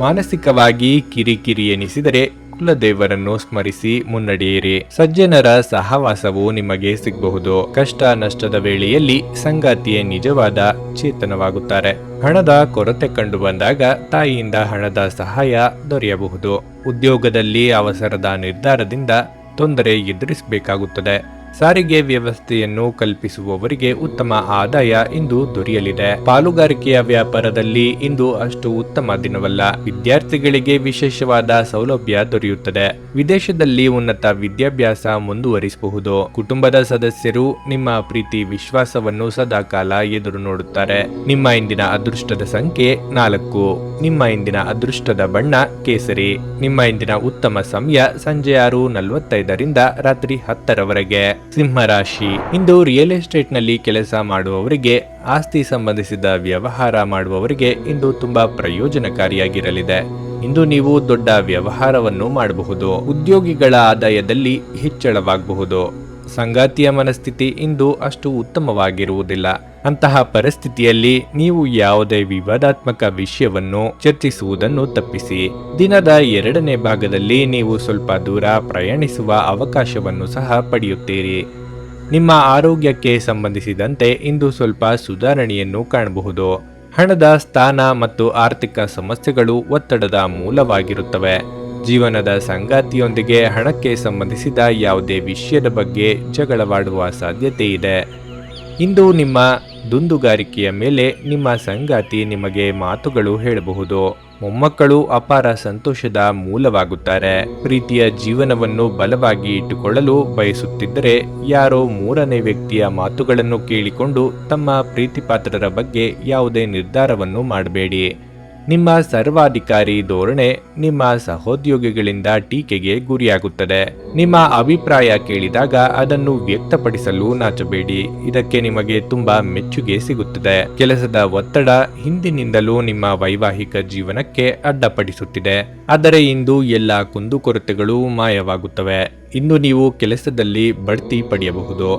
ಮಾನಸಿಕವಾಗಿ ಕಿರಿಕಿರಿ ಎನಿಸಿದರೆ ಕುಲದೇವರನ್ನು ಸ್ಮರಿಸಿ ಮುನ್ನಡೆಯಿರಿ. ಸಜ್ಜನರ ಸಹವಾಸವು ನಿಮಗೆ ಸಿಗಬಹುದು. ಕಷ್ಟ ನಷ್ಟದ ವೇಳೆಯಲ್ಲಿ ಸಂಗಾತಿಯೇ ನಿಜವಾದ ಚೇತನವಾಗುತ್ತಾರೆ. ಹಣದ ಕೊರತೆ ಕಂಡು ಬಂದಾಗ ತಾಯಿಯಿಂದ ಹಣದ ಸಹಾಯ ದೊರೆಯಬಹುದು. ಉದ್ಯೋಗದಲ್ಲಿ ಅವಸರದ ನಿರ್ಧಾರದಿಂದ ತೊಂದರೆ ಎದುರಿಸಬೇಕಾಗುತ್ತದೆ. ಸಾರಿಗೆ ವ್ಯವಸ್ಥೆಯನ್ನು ಕಲ್ಪಿಸುವವರಿಗೆ ಉತ್ತಮ ಆದಾಯ ಇಂದು ದೊರೆಯಲಿದೆ. ಪಾಲುಗಾರಿಕೆಯ ವ್ಯಾಪಾರದಲ್ಲಿ ಇಂದು ಅಷ್ಟು ಉತ್ತಮ ದಿನವಲ್ಲ. ವಿದ್ಯಾರ್ಥಿಗಳಿಗೆ ವಿಶೇಷವಾದ ಸೌಲಭ್ಯ ದೊರೆಯುತ್ತದೆ. ವಿದೇಶದಲ್ಲಿ ಉನ್ನತ ವಿದ್ಯಾಭ್ಯಾಸ ಮುಂದುವರಿಸಬಹುದು. ಕುಟುಂಬದ ಸದಸ್ಯರು ನಿಮ್ಮ ಪ್ರೀತಿ ವಿಶ್ವಾಸವನ್ನು ಸದಾಕಾಲ ಎದುರು ನೋಡುತ್ತಾರೆ. ನಿಮ್ಮ ಇಂದಿನ ಅದೃಷ್ಟದ ಸಂಖ್ಯೆ 4. ನಿಮ್ಮ ಇಂದಿನ ಅದೃಷ್ಟದ ಬಣ್ಣ ಕೇಸರಿ. ನಿಮ್ಮ ಇಂದಿನ ಉತ್ತಮ ಸಮಯ ಸಂಜೆ 6:45 ರಿಂದ ರಾತ್ರಿ 10 ಸಿಂಹ ರಾಶಿ. ಇಂದು ರಿಯಲ್ ಎಸ್ಟೇಟ್ ನಲ್ಲಿ ಕೆಲಸ ಮಾಡುವವರಿಗೆ, ಆಸ್ತಿ ಸಂಬಂಧಿಸಿದ ವ್ಯವಹಾರ ಮಾಡುವವರಿಗೆ ಇಂದು ತುಂಬಾ ಪ್ರಯೋಜನಕಾರಿಯಾಗಿರಲಿದೆ. ಇಂದು ನೀವು ದೊಡ್ಡ ವ್ಯವಹಾರವನ್ನು ಮಾಡಬಹುದು. ಉದ್ಯೋಗಿಗಳ ಆದಾಯದಲ್ಲಿ ಹೆಚ್ಚಳವಾಗಬಹುದು. ಸಂಗಾತಿಯ ಮನಸ್ಥಿತಿ ಇಂದು ಅಷ್ಟು ಉತ್ತಮವಾಗಿರುವುದಿಲ್ಲ. ಅಂತಹ ಪರಿಸ್ಥಿತಿಯಲ್ಲಿ ನೀವು ಯಾವುದೇ ವಿವಾದಾತ್ಮಕ ವಿಷಯವನ್ನು ಚರ್ಚಿಸುವುದನ್ನು ತಪ್ಪಿಸಿ. ದಿನದ 2ನೇ ಭಾಗದಲ್ಲಿ ನೀವು ಸ್ವಲ್ಪ ದೂರ ಪ್ರಯಾಣಿಸುವ ಅವಕಾಶವನ್ನು ಸಹ ಪಡೆಯುತ್ತೀರಿ. ನಿಮ್ಮ ಆರೋಗ್ಯಕ್ಕೆ ಸಂಬಂಧಿಸಿದಂತೆ ಇಂದು ಸ್ವಲ್ಪ ಸುಧಾರಣೆಯನ್ನು ಕಾಣಬಹುದು. ಹಣದ ಸ್ಥಾನ ಮತ್ತು ಆರ್ಥಿಕ ಸಮಸ್ಯೆಗಳು ಒತ್ತಡದ ಮೂಲವಾಗಿರುತ್ತವೆ. ಜೀವನದ ಸಂಗಾತಿಯೊಂದಿಗೆ ಹಣಕ್ಕೆ ಸಂಬಂಧಿಸಿದ ಯಾವುದೇ ವಿಷಯದ ಬಗ್ಗೆ ಜಗಳವಾಡುವ ಸಾಧ್ಯತೆ ಇದೆ. ಇಂದು ನಿಮ್ಮ ದುಂದುಗಾರಿಕೆಯ ಮೇಲೆ ನಿಮ್ಮ ಸಂಗಾತಿ ನಿಮಗೆ ಮಾತುಗಳು ಹೇಳಬಹುದು. ಮೊಮ್ಮಕ್ಕಳು ಅಪಾರ ಸಂತೋಷದ ಮೂಲವಾಗುತ್ತಾರೆ. ಪ್ರೀತಿಯ ಜೀವನವನ್ನು ಬಲವಾಗಿ ಇಟ್ಟುಕೊಳ್ಳಲು ಬಯಸುತ್ತಿದ್ದರೆ ಯಾರೋ 3ನೇ ವ್ಯಕ್ತಿಯ ಮಾತುಗಳನ್ನು ಕೇಳಿಕೊಂಡು ತಮ್ಮ ಪ್ರೀತಿಪಾತ್ರರ ಬಗ್ಗೆ ಯಾವುದೇ ನಿರ್ಧಾರವನ್ನು ಮಾಡಬೇಡಿ. ನಿಮ್ಮ ಸರ್ವಾಧಿಕಾರಿ ಧೋರಣೆ ನಿಮ್ಮ ಸಹೋದ್ಯೋಗಿಗಳಿಂದ ಟೀಕೆಗೆ ಗುರಿಯಾಗುತ್ತದೆ. ನಿಮ್ಮ ಅಭಿಪ್ರಾಯ ಕೇಳಿದಾಗ ಅದನ್ನು ವ್ಯಕ್ತಪಡಿಸಲು ನಾಚಬೇಡಿ. ಇದಕ್ಕೆ ನಿಮಗೆ ತುಂಬಾ ಮೆಚ್ಚುಗೆ ಸಿಗುತ್ತದೆ. ಕೆಲಸದ ಒತ್ತಡ ಹಿಂದಿನಿಂದಲೂ ನಿಮ್ಮ ವೈವಾಹಿಕ ಜೀವನಕ್ಕೆ ಅಡ್ಡಪಡಿಸುತ್ತಿದೆ. ಆದರೆ ಇಂದು ಎಲ್ಲ ಕುಂದುಕೊರತೆಗಳು ಮಾಯವಾಗುತ್ತವೆ. ಇಂದು ನೀವು ಕೆಲಸದಲ್ಲಿ ಬಡ್ತಿ ಪಡೆಯಬಹುದು.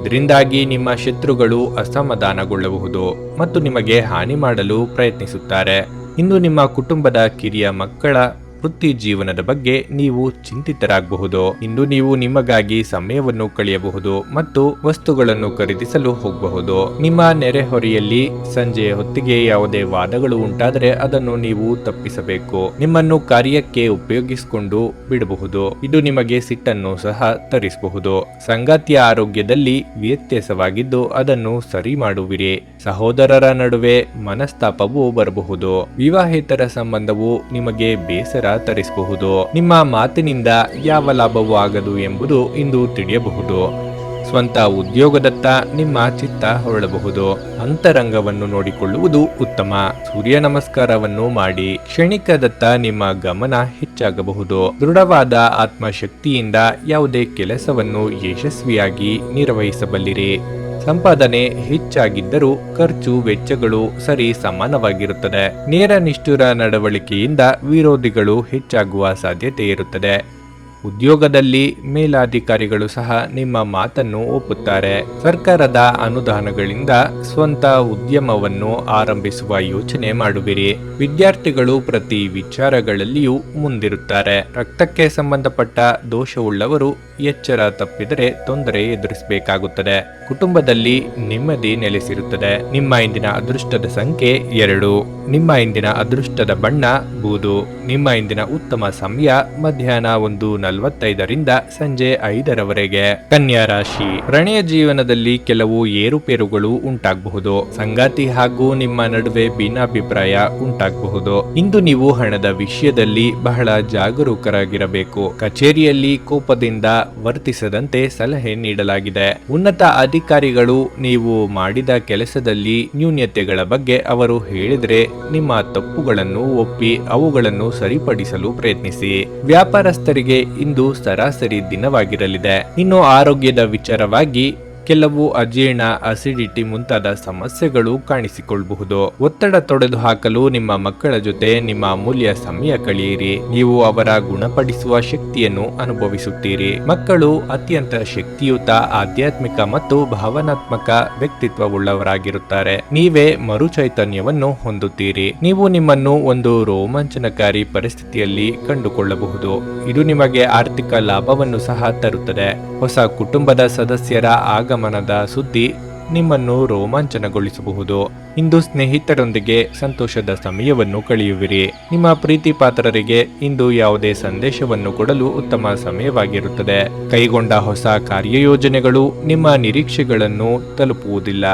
ಇದರಿಂದಾಗಿ ನಿಮ್ಮ ಶತ್ರುಗಳು ಅಸಮಾಧಾನಗೊಳ್ಳಬಹುದು ಮತ್ತು ನಿಮಗೆ ಹಾನಿ ಮಾಡಲು ಪ್ರಯತ್ನಿಸುತ್ತಾರೆ. ಇಂದು ನಿಮ್ಮ ಕುಟುಂಬದ ಕಿರಿಯ ಮಕ್ಕಳ ವೃತ್ತಿ ಜೀವನದ ಬಗ್ಗೆ ನೀವು ಚಿಂತಿತರಾಗಬಹುದು. ಇಂದು ನೀವು ನಿಮಗಾಗಿ ಸಮಯವನ್ನು ಕಳೆಯಬಹುದು ಮತ್ತು ವಸ್ತುಗಳನ್ನು ಖರೀದಿಸಲು ಹೋಗಬಹುದು. ನಿಮ್ಮ ನೆರೆಹೊರೆಯಲ್ಲಿ ಸಂಜೆಯ ಹೊತ್ತಿಗೆ ಯಾವುದೇ ವಾದಗಳು ಉಂಟಾದರೆ ಅದನ್ನು ನೀವು ತಪ್ಪಿಸಬೇಕು. ನಿಮ್ಮನ್ನು ಕಾರ್ಯಕ್ಕೆ ಉಪಯೋಗಿಸಿಕೊಂಡು ಬಿಡಬಹುದು. ಇದು ನಿಮಗೆ ಸಿಟ್ಟನ್ನು ಸಹ ತರಿಸಬಹುದು. ಸಂಗಾತಿಯ ಆರೋಗ್ಯದಲ್ಲಿ ವ್ಯತ್ಯಾಸವಾಗಿದ್ದು ಅದನ್ನು ಸರಿ ಮಾಡುವಿರಿ. ಸಹೋದರರ ನಡುವೆ ಮನಸ್ತಾಪವು ಬರಬಹುದು. ವಿವಾಹೇತರ ಸಂಬಂಧವು ನಿಮಗೆ ಬೇಸರ ತರಿಸಬಹುದು. ನಿಮ್ಮ ಮಾತಿನಿಂದ ಯಾವ ಲಾಭವೂ ಆಗದು ಎಂಬುದು ಇಂದು ತಿಳಿಯಬಹುದು. ಸ್ವಂತ ಉದ್ಯೋಗದತ್ತ ನಿಮ್ಮ ಚಿತ್ತ ಹೊರಳಬಹುದು. ಅಂತರಂಗವನ್ನು ನೋಡಿಕೊಳ್ಳುವುದು ಉತ್ತಮ. ಸೂರ್ಯ ನಮಸ್ಕಾರವನ್ನು ಮಾಡಿ. ಕ್ಷಣಿಕದತ್ತ ನಿಮ್ಮ ಗಮನ ಹೆಚ್ಚಾಗಬಹುದು. ದೃಢವಾದ ಆತ್ಮಶಕ್ತಿಯಿಂದ ಯಾವುದೇ ಕೆಲಸವನ್ನು ಯಶಸ್ವಿಯಾಗಿ ನಿರ್ವಹಿಸಬಲ್ಲಿರಿ. ಸಂಪಾದನೆ ಹೆಚ್ಚಾಗಿದ್ದರೂ ಖರ್ಚು ವೆಚ್ಚಗಳು ಸರಿ ಸಮಾನವಾಗಿರುತ್ತದೆ. ನೇರ ನಿಷ್ಠುರ ನಡವಳಿಕೆಯಿಂದ ವಿರೋಧಿಗಳು ಹೆಚ್ಚಾಗುವ ಸಾಧ್ಯತೆ ಇರುತ್ತದೆ. ಉದ್ಯೋಗದಲ್ಲಿ ಮೇಲಾಧಿಕಾರಿಗಳು ಸಹ ನಿಮ್ಮ ಮಾತನ್ನು ಒಪ್ಪುತ್ತಾರೆ. ಸರ್ಕಾರದ ಅನುದಾನಗಳಿಂದ ಸ್ವಂತ ಉದ್ಯಮವನ್ನು ಆರಂಭಿಸುವ ಯೋಚನೆ ಮಾಡುವಿರಿ. ವಿದ್ಯಾರ್ಥಿಗಳು ಪ್ರತಿ ವಿಚಾರಗಳಲ್ಲಿಯೂ ಮುಂದಿರುತ್ತಾರೆ. ರಕ್ತಕ್ಕೆ ಸಂಬಂಧಪಟ್ಟ ದೋಷವುಳ್ಳವರು ಎಚ್ಚರ ತಪ್ಪಿದರೆ ತೊಂದರೆ ಎದುರಿಸಬೇಕಾಗುತ್ತದೆ. ಕುಟುಂಬದಲ್ಲಿ ನೆಮ್ಮದಿ ನೆಲೆಸಿರುತ್ತದೆ. ನಿಮ್ಮ ಇಂದಿನ ಅದೃಷ್ಟದ ಸಂಖ್ಯೆ 2. ನಿಮ್ಮ ಇಂದಿನ ಅದೃಷ್ಟದ ಬಣ್ಣ ಬೂದು. ನಿಮ್ಮ ಇಂದಿನ ಉತ್ತಮ ಸಮಯ ಮಧ್ಯಾಹ್ನ 1:45ರಿಂದ ಸಂಜೆ 5ರವರೆಗೆ. ಕನ್ಯಾ ರಾಶಿ. ಪ್ರಣಯ ಜೀವನದಲ್ಲಿ ಕೆಲವು ಏರುಪೇರುಗಳು ಉಂಟಾಗಬಹುದು. ಸಂಗಾತಿ ಹಾಗೂ ನಿಮ್ಮ ನಡುವೆ ಭಿನ್ನಾಭಿಪ್ರಾಯ ಉಂಟಾಗಬಹುದು. ಇಂದು ನೀವು ಹಣದ ವಿಷಯದಲ್ಲಿ ಬಹಳ ಜಾಗರೂಕರಾಗಿರಬೇಕು. ಕಚೇರಿಯಲ್ಲಿ ಕೋಪದಿಂದ ವರ್ತಿಸದಂತೆ ಸಲಹೆ ನೀಡಲಾಗಿದೆ. ಉನ್ನತ ಅಧಿಕಾರಿಗಳು ನೀವು ಮಾಡಿದ ಕೆಲಸದಲ್ಲಿ ನ್ಯೂನ್ಯತೆಗಳ ಬಗ್ಗೆ ಅವರು ಹೇಳಿದರೆ ನಿಮ್ಮ ತಪ್ಪುಗಳನ್ನು ಒಪ್ಪಿ ಅವುಗಳನ್ನು ಸರಿಪಡಿಸಲು ಪ್ರಯತ್ನಿಸಿ. ವ್ಯಾಪಾರಸ್ಥರಿಗೆ ಇಂದು ಸರಾಸರಿ ದಿನವಾಗಿರಲಿದೆ. ಇನ್ನು ಆರೋಗ್ಯದ ವಿಚಾರವಾಗಿ ಕೆಲವು ಅಜೀರ್ಣ, ಅಸಿಡಿಟಿ ಮುಂತಾದ ಸಮಸ್ಯೆಗಳು ಕಾಣಿಸಿಕೊಳ್ಳಬಹುದು. ಒತ್ತಡ ತೊಡೆದು ಹಾಕಲು ನಿಮ್ಮ ಮಕ್ಕಳ ಜೊತೆ ನಿಮ್ಮ ಅಮೂಲ್ಯ ಸಮಯ ಕಳೆಯಿರಿ. ನೀವು ಅವರ ಗುಣಪಡಿಸುವ ಶಕ್ತಿಯನ್ನು ಅನುಭವಿಸುತ್ತೀರಿ. ಮಕ್ಕಳು ಅತ್ಯಂತ ಶಕ್ತಿಯುತ, ಆಧ್ಯಾತ್ಮಿಕ ಮತ್ತು ಭಾವನಾತ್ಮಕ ವ್ಯಕ್ತಿತ್ವವುಳ್ಳವರಾಗಿರುತ್ತಾರೆ. ನೀವೇ ಮರುಚೈತನ್ಯವನ್ನು ಹೊಂದುತ್ತೀರಿ. ನೀವು ನಿಮ್ಮನ್ನು ಒಂದು ರೋಮಾಂಚನಕಾರಿ ಪರಿಸ್ಥಿತಿಯಲ್ಲಿ ಕಂಡುಕೊಳ್ಳಬಹುದು. ಇದು ನಿಮಗೆ ಆರ್ಥಿಕ ಲಾಭವನ್ನು ಸಹ ತರುತ್ತದೆ. ಹೊಸ ಕುಟುಂಬದ ಸದಸ್ಯರ ಆಗಮನದ ಸುದ್ದಿ ನಿಮ್ಮನ್ನು ರೋಮಾಂಚನಗೊಳಿಸಬಹುದು. ಇಂದು ಸ್ನೇಹಿತರೊಂದಿಗೆ ಸಂತೋಷದ ಸಮಯವನ್ನು ಕಳೆಯುವಿರಿ. ನಿಮ್ಮ ಪ್ರೀತಿ ಪಾತ್ರರಿಗೆ ಇಂದು ಯಾವುದೇ ಸಂದೇಶವನ್ನು ಕೊಡಲು ಉತ್ತಮ ಸಮಯವಾಗಿರುತ್ತದೆ. ಕೈಗೊಂಡ ಹೊಸ ಕಾರ್ಯಯೋಜನೆಗಳು ನಿಮ್ಮ ನಿರೀಕ್ಷೆಗಳನ್ನು ತಲುಪುವುದಿಲ್ಲ.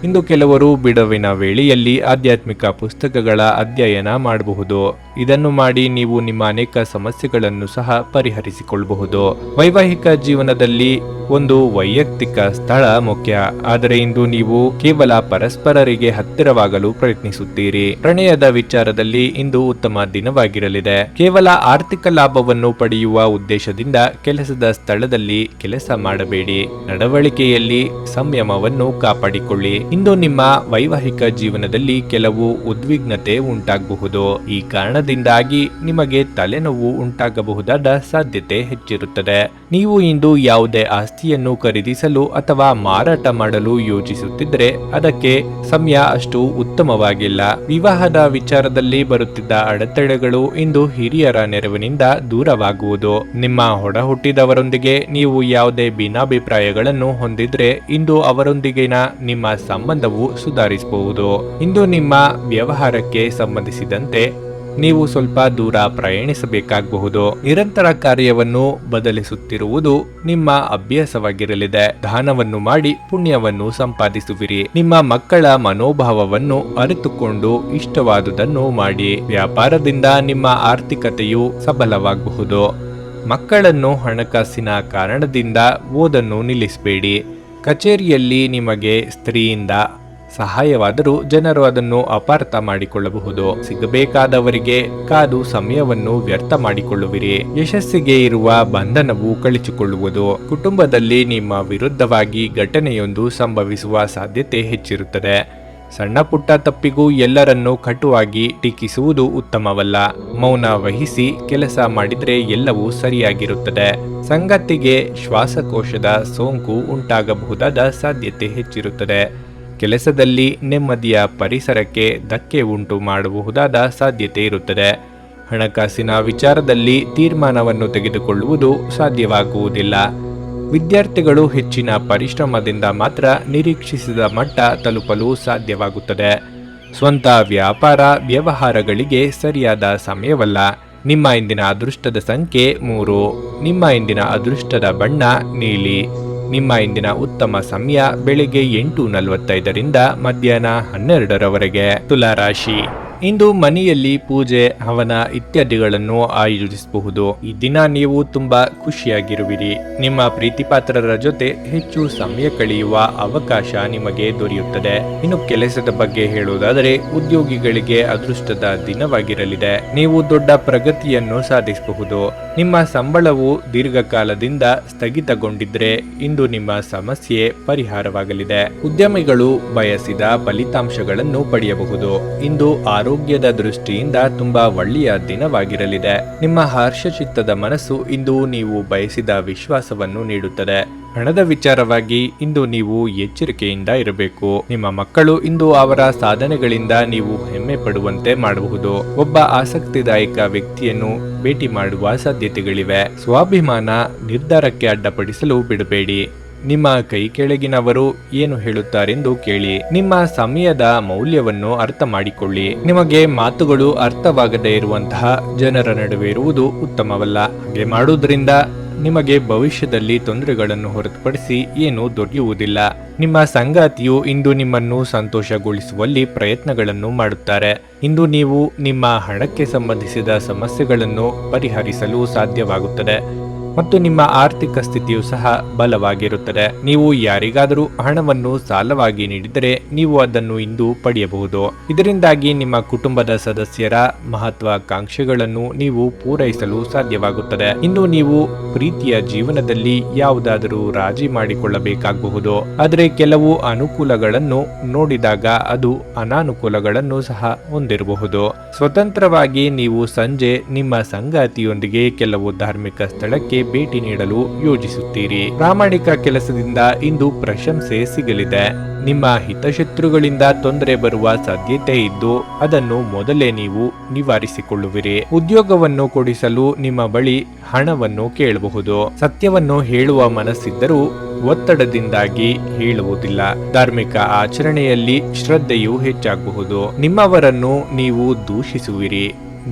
ಇಂದು ಕೆಲವರು ಬಿಡುವಿನ ವೇಳೆಯಲ್ಲಿ ಆಧ್ಯಾತ್ಮಿಕ ಪುಸ್ತಕಗಳ ಅಧ್ಯಯನ ಮಾಡಬಹುದು. ಇದನ್ನು ಮಾಡಿ ನೀವು ನಿಮ್ಮ ಅನೇಕ ಸಮಸ್ಯೆಗಳನ್ನು ಸಹ ಪರಿಹರಿಸಿಕೊಳ್ಳಬಹುದು. ವೈವಾಹಿಕ ಜೀವನದಲ್ಲಿ ಒಂದು ವೈಯಕ್ತಿಕ ಸ್ಥಳ ಮುಖ್ಯ. ಆದರೆ ಇಂದು ನೀವು ಕೇವಲ ಪರಸ್ಪರರಿಗೆ ಹತ್ತಿರವಾಗಲು ಪ್ರಯತ್ನಿಸುತ್ತೀರಿ. ಪ್ರಣಯದ ವಿಚಾರದಲ್ಲಿ ಇಂದು ಉತ್ತಮ ದಿನವಾಗಿರಲಿದೆ. ಕೇವಲ ಆರ್ಥಿಕ ಲಾಭವನ್ನು ಪಡೆಯುವ ಉದ್ದೇಶದಿಂದ ಕೆಲಸದ ಸ್ಥಳದಲ್ಲಿ ಕೆಲಸ ಮಾಡಬೇಡಿ. ನಡವಳಿಕೆಯಲ್ಲಿ ಸಂಯಮವನ್ನು ಕಾಪಾಡಿಕೊಳ್ಳಿ. ಇಂದು ನಿಮ್ಮ ವೈವಾಹಿಕ ಜೀವನದಲ್ಲಿ ಕೆಲವು ಉದ್ವಿಗ್ನತೆ ಉಂಟಾಗಬಹುದು. ಈ ಕಾರಣದಿಂದ ಕಾರಣದಿಂದಾಗಿ ನಿಮಗೆ ತಲೆನೋವು ಉಂಟಾಗಬಹುದಾದ ಸಾಧ್ಯತೆ ಹೆಚ್ಚಿರುತ್ತದೆ. ನೀವು ಇಂದು ಯಾವುದೇ ಆಸ್ತಿಯನ್ನು ಖರೀದಿಸಲು ಅಥವಾ ಮಾರಾಟ ಮಾಡಲು ಯೋಚಿಸುತ್ತಿದ್ದರೆ ಅದಕ್ಕೆ ಸಮಯ ಅಷ್ಟು ಉತ್ತಮವಾಗಿಲ್ಲ. ವಿವಾಹದ ವಿಚಾರದಲ್ಲಿ ಬರುತ್ತಿದ್ದ ಅಡೆತಡೆಗಳು ಇಂದು ಹಿರಿಯರ ನೆರವಿನಿಂದ ದೂರವಾಗುವುದು. ನಿಮ್ಮ ಒಡ ಹುಟ್ಟಿದವರೊಂದಿಗೆ ನೀವು ಯಾವುದೇ ಭಿನ್ನಾಭಿಪ್ರಾಯಗಳನ್ನು ಹೊಂದಿದ್ರೆ ಇಂದು ಅವರೊಂದಿಗಿನ ನಿಮ್ಮ ಸಂಬಂಧವು ಸುಧಾರಿಸಬಹುದು. ಇಂದು ನಿಮ್ಮ ವ್ಯವಹಾರಕ್ಕೆ ಸಂಬಂಧಿಸಿದಂತೆ ನೀವು ಸ್ವಲ್ಪ ದೂರ ಪ್ರಯಾಣಿಸಬೇಕಾಗಬಹುದು. ನಿರಂತರ ಕಾರ್ಯವನ್ನು ಬದಲಿಸುತ್ತಿರುವುದು ನಿಮ್ಮ ಅಭ್ಯಾಸವಾಗಿರಲಿದೆ. ದಾನವನ್ನು ಮಾಡಿ ಪುಣ್ಯವನ್ನು ಸಂಪಾದಿಸುವಿರಿ. ನಿಮ್ಮ ಮಕ್ಕಳ ಮನೋಭಾವವನ್ನು ಅರಿತುಕೊಂಡು ಇಷ್ಟವಾದುದನ್ನು ಮಾಡಿ. ವ್ಯಾಪಾರದಿಂದ ನಿಮ್ಮ ಆರ್ಥಿಕತೆಯು ಸಬಲವಾಗಬಹುದು. ಮಕ್ಕಳನ್ನು ಹಣಕಾಸಿನ ಕಾರಣದಿಂದ ಓದನ್ನು ನಿಲ್ಲಿಸಬೇಡಿ. ಕಚೇರಿಯಲ್ಲಿ ನಿಮಗೆ ಸ್ತ್ರೀಯಿಂದ ಸಹಾಯವಾದರೂ ಜನರು ಅದನ್ನು ಅಪಾರ್ಥ ಮಾಡಿಕೊಳ್ಳಬಹುದು. ಸಿಗಬೇಕಾದವರಿಗೆ ಕಾದು ಸಮಯವನ್ನು ವ್ಯರ್ಥ ಮಾಡಿಕೊಳ್ಳುವಿರಿ. ಯಶಸ್ಸಿಗೆ ಇರುವ ಬಂಧನವು ಕಳಚಿಕೊಳ್ಳುವುದು. ಕುಟುಂಬದಲ್ಲಿ ನಿಮ್ಮ ವಿರುದ್ಧವಾಗಿ ಘಟನೆಯೊಂದು ಸಂಭವಿಸುವ ಸಾಧ್ಯತೆ ಹೆಚ್ಚಿರುತ್ತದೆ. ಸಣ್ಣ ಪುಟ್ಟ ತಪ್ಪಿಗೂ ಎಲ್ಲರನ್ನೂ ಕಟುವಾಗಿ ಟೀಕಿಸುವುದು ಉತ್ತಮವಲ್ಲ. ಮೌನ ವಹಿಸಿ ಕೆಲಸ ಮಾಡಿದ್ರೆ ಎಲ್ಲವೂ ಸರಿಯಾಗಿರುತ್ತದೆ. ಸಂಗತಿಗೆ ಶ್ವಾಸಕೋಶದ ಸೋಂಕು ಉಂಟಾಗಬಹುದಾದ ಸಾಧ್ಯತೆ ಹೆಚ್ಚಿರುತ್ತದೆ. ಕೆಲಸದಲ್ಲಿ ನೆಮ್ಮದಿಯ ಪರಿಸರಕ್ಕೆ ಧಕ್ಕೆ ಉಂಟು ಮಾಡಬಹುದಾದ ಸಾಧ್ಯತೆ ಇರುತ್ತದೆ. ಹಣಕಾಸಿನ ವಿಚಾರದಲ್ಲಿ ತೀರ್ಮಾನವನ್ನು ತೆಗೆದುಕೊಳ್ಳುವುದು ಸಾಧ್ಯವಾಗುವುದಿಲ್ಲ. ವಿದ್ಯಾರ್ಥಿಗಳು ಹೆಚ್ಚಿನ ಪರಿಶ್ರಮದಿಂದ ಮಾತ್ರ ನಿರೀಕ್ಷಿಸಿದ ಮಟ್ಟ ತಲುಪಲು ಸಾಧ್ಯವಾಗುತ್ತದೆ. ಸ್ವಂತ ವ್ಯಾಪಾರ ವ್ಯವಹಾರಗಳಿಗೆ ಸರಿಯಾದ ಸಮಯವಲ್ಲ. ನಿಮ್ಮ ಇಂದಿನ ಅದೃಷ್ಟದ ಸಂಖ್ಯೆ 3. ನಿಮ್ಮ ಇಂದಿನ ಅದೃಷ್ಟದ ಬಣ್ಣ ನೀಲಿ. ನಿಮ್ಮ ಇಂದಿನ ಉತ್ತಮ ಸಮಯ ಬೆಳಿಗ್ಗೆ 8:45ರಿಂದ ಮಧ್ಯಾಹ್ನ 12ರವರೆಗೆ. ತುಲಾ ರಾಶಿ. ಇಂದು ಮನೆಯಲ್ಲಿ ಪೂಜೆ, ಹವನ ಇತ್ಯಾದಿಗಳನ್ನು ಆಯೋಜಿಸಬಹುದು. ಈ ದಿನ ನೀವು ತುಂಬಾ ಖುಷಿಯಾಗಿರುವಿರಿ. ನಿಮ್ಮ ಪ್ರೀತಿಪಾತ್ರರ ಜೊತೆ ಹೆಚ್ಚು ಸಮಯ ಕಳೆಯುವ ಅವಕಾಶ ನಿಮಗೆ ದೊರೆಯುತ್ತದೆ. ಇನ್ನು ಕೆಲಸದ ಬಗ್ಗೆ ಹೇಳುವುದಾದರೆ ಉದ್ಯೋಗಿಗಳಿಗೆ ಅದೃಷ್ಟದ ದಿನವಾಗಿರಲಿದೆ. ನೀವು ದೊಡ್ಡ ಪ್ರಗತಿಯನ್ನು ಸಾಧಿಸಬಹುದು. ನಿಮ್ಮ ಸಂಬಳವು ದೀರ್ಘಕಾಲದಿಂದ ಸ್ಥಗಿತಗೊಂಡಿದ್ರೆ ಇಂದು ನಿಮ್ಮ ಸಮಸ್ಯೆ ಪರಿಹಾರವಾಗಲಿದೆ. ಉದ್ಯಮಿಗಳು ಬಯಸಿದ ಫಲಿತಾಂಶಗಳನ್ನು ಪಡೆಯಬಹುದು. ಇಂದು ಆರೋಗ್ಯದ ದೃಷ್ಟಿಯಿಂದ ತುಂಬಾ ಒಳ್ಳೆಯ ದಿನವಾಗಿರಲಿದೆ. ನಿಮ್ಮ ಹರ್ಷಚಿತ್ತದ ಮನಸ್ಸು ಇಂದು ನೀವು ಬಯಸಿದ ವಿಶ್ವಾಸವನ್ನು ನೀಡುತ್ತದೆ. ಹಣದ ವಿಚಾರವಾಗಿ ಇಂದು ನೀವು ಎಚ್ಚರಿಕೆಯಿಂದ ಇರಬೇಕು. ನಿಮ್ಮ ಮಕ್ಕಳು ಇಂದು ಅವರ ಸಾಧನೆಗಳಿಂದ ನೀವು ಹೆಮ್ಮೆ ಪಡುವಂತೆ ಮಾಡಬಹುದು. ಒಬ್ಬ ಆಸಕ್ತಿದಾಯಕ ವ್ಯಕ್ತಿಯನ್ನು ಭೇಟಿ ಮಾಡುವ ಸಾಧ್ಯತೆಗಳಿವೆ. ಸ್ವಾಭಿಮಾನ ನಿರ್ಧಾರಕ್ಕೆ ಅಡ್ಡಪಡಿಸಲು ಬಿಡಬೇಡಿ. ನಿಮ್ಮ ಕೈ ಕೆಳಗಿನವರು ಏನು ಹೇಳುತ್ತಾರೆಂದು ಕೇಳಿ. ನಿಮ್ಮ ಸಮಯದ ಮೌಲ್ಯವನ್ನು ಅರ್ಥ ಮಾಡಿಕೊಳ್ಳಿ. ನಿಮಗೆ ಮಾತುಗಳು ಅರ್ಥವಾಗದೇ ಇರುವಂತಹ ಜನರ ನಡುವೆ ಇರುವುದು ಉತ್ತಮವಲ್ಲ. ಹಾಗೆ ಮಾಡುವುದರಿಂದ ನಿಮಗೆ ಭವಿಷ್ಯದಲ್ಲಿ ತೊಂದರೆಗಳನ್ನು ಹೊರತುಪಡಿಸಿ ಏನೂ ದೊರೆಯುವುದಿಲ್ಲ. ನಿಮ್ಮ ಸಂಗಾತಿಯು ಇಂದು ನಿಮ್ಮನ್ನು ಸಂತೋಷಗೊಳಿಸುವಲ್ಲಿ ಪ್ರಯತ್ನಗಳನ್ನು ಮಾಡುತ್ತಾರೆ. ಇಂದು ನೀವು ನಿಮ್ಮ ಹಣಕ್ಕೆ ಸಂಬಂಧಿಸಿದ ಸಮಸ್ಯೆಗಳನ್ನು ಪರಿಹರಿಸಲು ಸಾಧ್ಯವಾಗುತ್ತದೆ ಮತ್ತು ನಿಮ್ಮ ಆರ್ಥಿಕ ಸ್ಥಿತಿಯು ಸಹ ಬಲವಾಗಿರುತ್ತದೆ. ನೀವು ಯಾರಿಗಾದರೂ ಹಣವನ್ನು ಸಾಲವಾಗಿ ನೀಡಿದರೆ ನೀವು ಅದನ್ನು ಇಂದು ಪಡೆಯಬಹುದು. ಇದರಿಂದಾಗಿ ನಿಮ್ಮ ಕುಟುಂಬದ ಸದಸ್ಯರ ಮಹತ್ವಾಕಾಂಕ್ಷೆಗಳನ್ನು ನೀವು ಪೂರೈಸಲು ಸಾಧ್ಯವಾಗುತ್ತದೆ. ಇಂದು ನೀವು ಪ್ರೀತಿಯ ಜೀವನದಲ್ಲಿ ಯಾವುದಾದರೂ ರಾಜಿ ಮಾಡಿಕೊಳ್ಳಬೇಕಾಗಬಹುದು. ಆದರೆ ಕೆಲವು ಅನುಕೂಲಗಳನ್ನು ನೋಡಿದಾಗ ಅದು ಅನಾನುಕೂಲಗಳನ್ನು ಸಹ ಹೊಂದಿರಬಹುದು. ಸ್ವತಂತ್ರವಾಗಿ ನೀವು ಸಂಜೆ ನಿಮ್ಮ ಸಂಗಾತಿಯೊಂದಿಗೆ ಕೆಲವು ಧಾರ್ಮಿಕ ಸ್ಥಳಕ್ಕೆ ಭೇಟಿ ನೀಡಲು ಯೋಜಿಸುತ್ತೀರಿ. ಪ್ರಾಮಾಣಿಕ ಕೆಲಸದಿಂದ ಇಂದು ಪ್ರಶಂಸೆ ಸಿಗಲಿದೆ. ನಿಮ್ಮ ಹಿತಶತ್ರುಗಳಿಂದ ತೊಂದರೆ ಬರುವ ಸಾಧ್ಯತೆ ಇದ್ದು ಅದನ್ನು ಮೊದಲೇ ನೀವು ನಿವಾರಿಸಿಕೊಳ್ಳುವಿರಿ. ಉದ್ಯೋಗವನ್ನು ಕೊಡಿಸಲು ನಿಮ್ಮ ಬಳಿ ಹಣವನ್ನು ಕೇಳಬಹುದು. ಸತ್ಯವನ್ನು ಹೇಳುವ ಮನಸ್ಸಿದ್ದರೂ ಒತ್ತಡದಿಂದಾಗಿ ಹೇಳುವುದಿಲ್ಲ. ಧಾರ್ಮಿಕ ಆಚರಣೆಯಲ್ಲಿ ಶ್ರದ್ಧೆಯು ಹೆಚ್ಚಾಗಬಹುದು. ನಿಮ್ಮವರನ್ನು ನೀವು ದೂಷಿಸುವಿರಿ.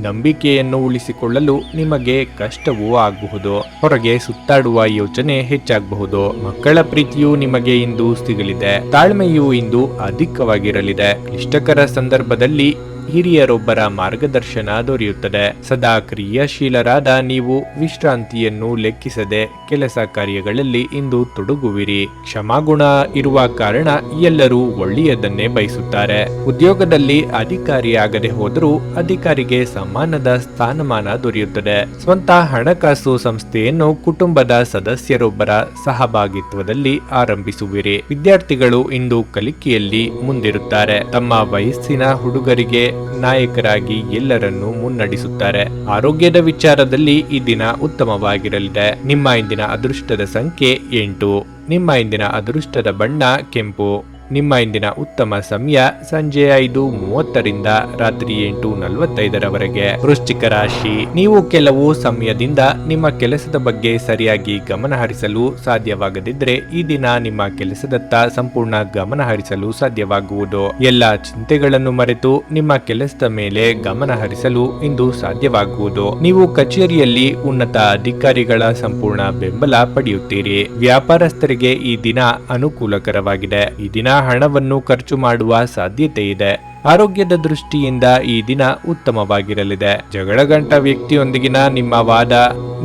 ನಂಬಿಕೆಯನ್ನು ಉಳಿಸಿಕೊಳ್ಳಲು ನಿಮಗೆ ಕಷ್ಟವೂ ಆಗಬಹುದು. ಹೊರಗೆ ಸುತ್ತಾಡುವ ಯೋಚನೆ ಹೆಚ್ಚಾಗಬಹುದು. ಮಕ್ಕಳ ಪ್ರೀತಿಯು ನಿಮಗೆ ಇಂದು ಸಿಗಲಿದೆ. ತಾಳ್ಮೆಯು ಇಂದು ಅಧಿಕವಾಗಿರಲಿದೆ. ಕ್ಲಿಷ್ಟಕರ ಸಂದರ್ಭದಲ್ಲಿ ಹಿರಿಯರೊಬ್ಬರ ಮಾರ್ಗದರ್ಶನ ದೊರೆಯುತ್ತದೆ. ಸದಾ ಕ್ರಿಯಾಶೀಲರಾದ ನೀವು ವಿಶ್ರಾಂತಿಯನ್ನು ಲೆಕ್ಕಿಸದೆ ಕೆಲಸ ಕಾರ್ಯಗಳಲ್ಲಿ ಇಂದು ತೊಡಗುವಿರಿ. ಕ್ಷಮಾಗುಣ ಇರುವ ಕಾರಣ ಎಲ್ಲರೂ ಒಳ್ಳೆಯದನ್ನೇ ಬಯಸುತ್ತಾರೆ. ಉದ್ಯೋಗದಲ್ಲಿ ಅಧಿಕಾರಿಯಾಗದೆ ಹೋದರೂ ಅಧಿಕಾರಿಗೆ ಸಮಾನದ ಸ್ಥಾನಮಾನ ದೊರೆಯುತ್ತದೆ. ಸ್ವಂತ ಹಣಕಾಸು ಸಂಸ್ಥೆಯನ್ನು ಕುಟುಂಬದ ಸದಸ್ಯರೊಬ್ಬರ ಸಹಭಾಗಿತ್ವದಲ್ಲಿ ಆರಂಭಿಸುವಿರಿ. ವಿದ್ಯಾರ್ಥಿಗಳು ಇಂದು ಕಲಿಕೆಯಲ್ಲಿ ಮುಂದಿರುತ್ತಾರೆ. ತಮ್ಮ ವಯಸ್ಸಿನ ಹುಡುಗರಿಗೆ ನಾಯಕರಾಗಿ ಎಲ್ಲರನ್ನೂ ಮುನ್ನಡೆಸುತ್ತಾರೆ. ಆರೋಗ್ಯದ ವಿಚಾರದಲ್ಲಿ ಈ ದಿನ ಉತ್ತಮವಾಗಿರಲಿದೆ. ನಿಮ್ಮ ಇಂದಿನ ಅದೃಷ್ಟದ ಸಂಖ್ಯೆ 8. ನಿಮ್ಮ ಇಂದಿನ ಅದೃಷ್ಟದ ಬಣ್ಣ ಕೆಂಪು. ನಿಮ್ಮ ಇಂದಿನ ಉತ್ತಮ ಸಮಯ ಸಂಜೆ 5:30ರಿಂದ ರಾತ್ರಿ 8:45ರವರೆಗೆ. ವೃಶ್ಚಿಕ ರಾಶಿ, ನೀವು ಕೆಲವು ಸಮಯದಿಂದ ನಿಮ್ಮ ಕೆಲಸದ ಬಗ್ಗೆ ಸರಿಯಾಗಿ ಗಮನ ಹರಿಸಲು ಸಾಧ್ಯವಾಗದಿದ್ರೆ ಈ ದಿನ ನಿಮ್ಮ ಕೆಲಸದತ್ತ ಸಂಪೂರ್ಣ ಗಮನ ಹರಿಸಲು ಸಾಧ್ಯವಾಗುವುದು. ಎಲ್ಲ ಚಿಂತೆಗಳನ್ನು ಮರೆತು ನಿಮ್ಮ ಕೆಲಸದ ಮೇಲೆ ಗಮನ ಹರಿಸಲು ಇಂದು ಸಾಧ್ಯವಾಗುವುದು. ನೀವು ಕಚೇರಿಯಲ್ಲಿ ಉನ್ನತ ಅಧಿಕಾರಿಗಳ ಸಂಪೂರ್ಣ ಬೆಂಬಲ ಪಡೆಯುತ್ತೀರಿ. ವ್ಯಾಪಾರಸ್ಥರಿಗೆ ಈ ದಿನ ಅನುಕೂಲಕರವಾಗಿದೆ. ಈ ದಿನ ಹಣವನ್ನು ಖರ್ಚು ಮಾಡುವ ಸಾಧ್ಯತೆ ಇದೆ. ಆರೋಗ್ಯದ ದೃಷ್ಟಿಯಿಂದ ಈ ದಿನ ಉತ್ತಮವಾಗಿರಲಿದೆ. ಜಗಳಗಂಟ ವ್ಯಕ್ತಿಯೊಂದಿಗಿನ ನಿಮ್ಮ ವಾದ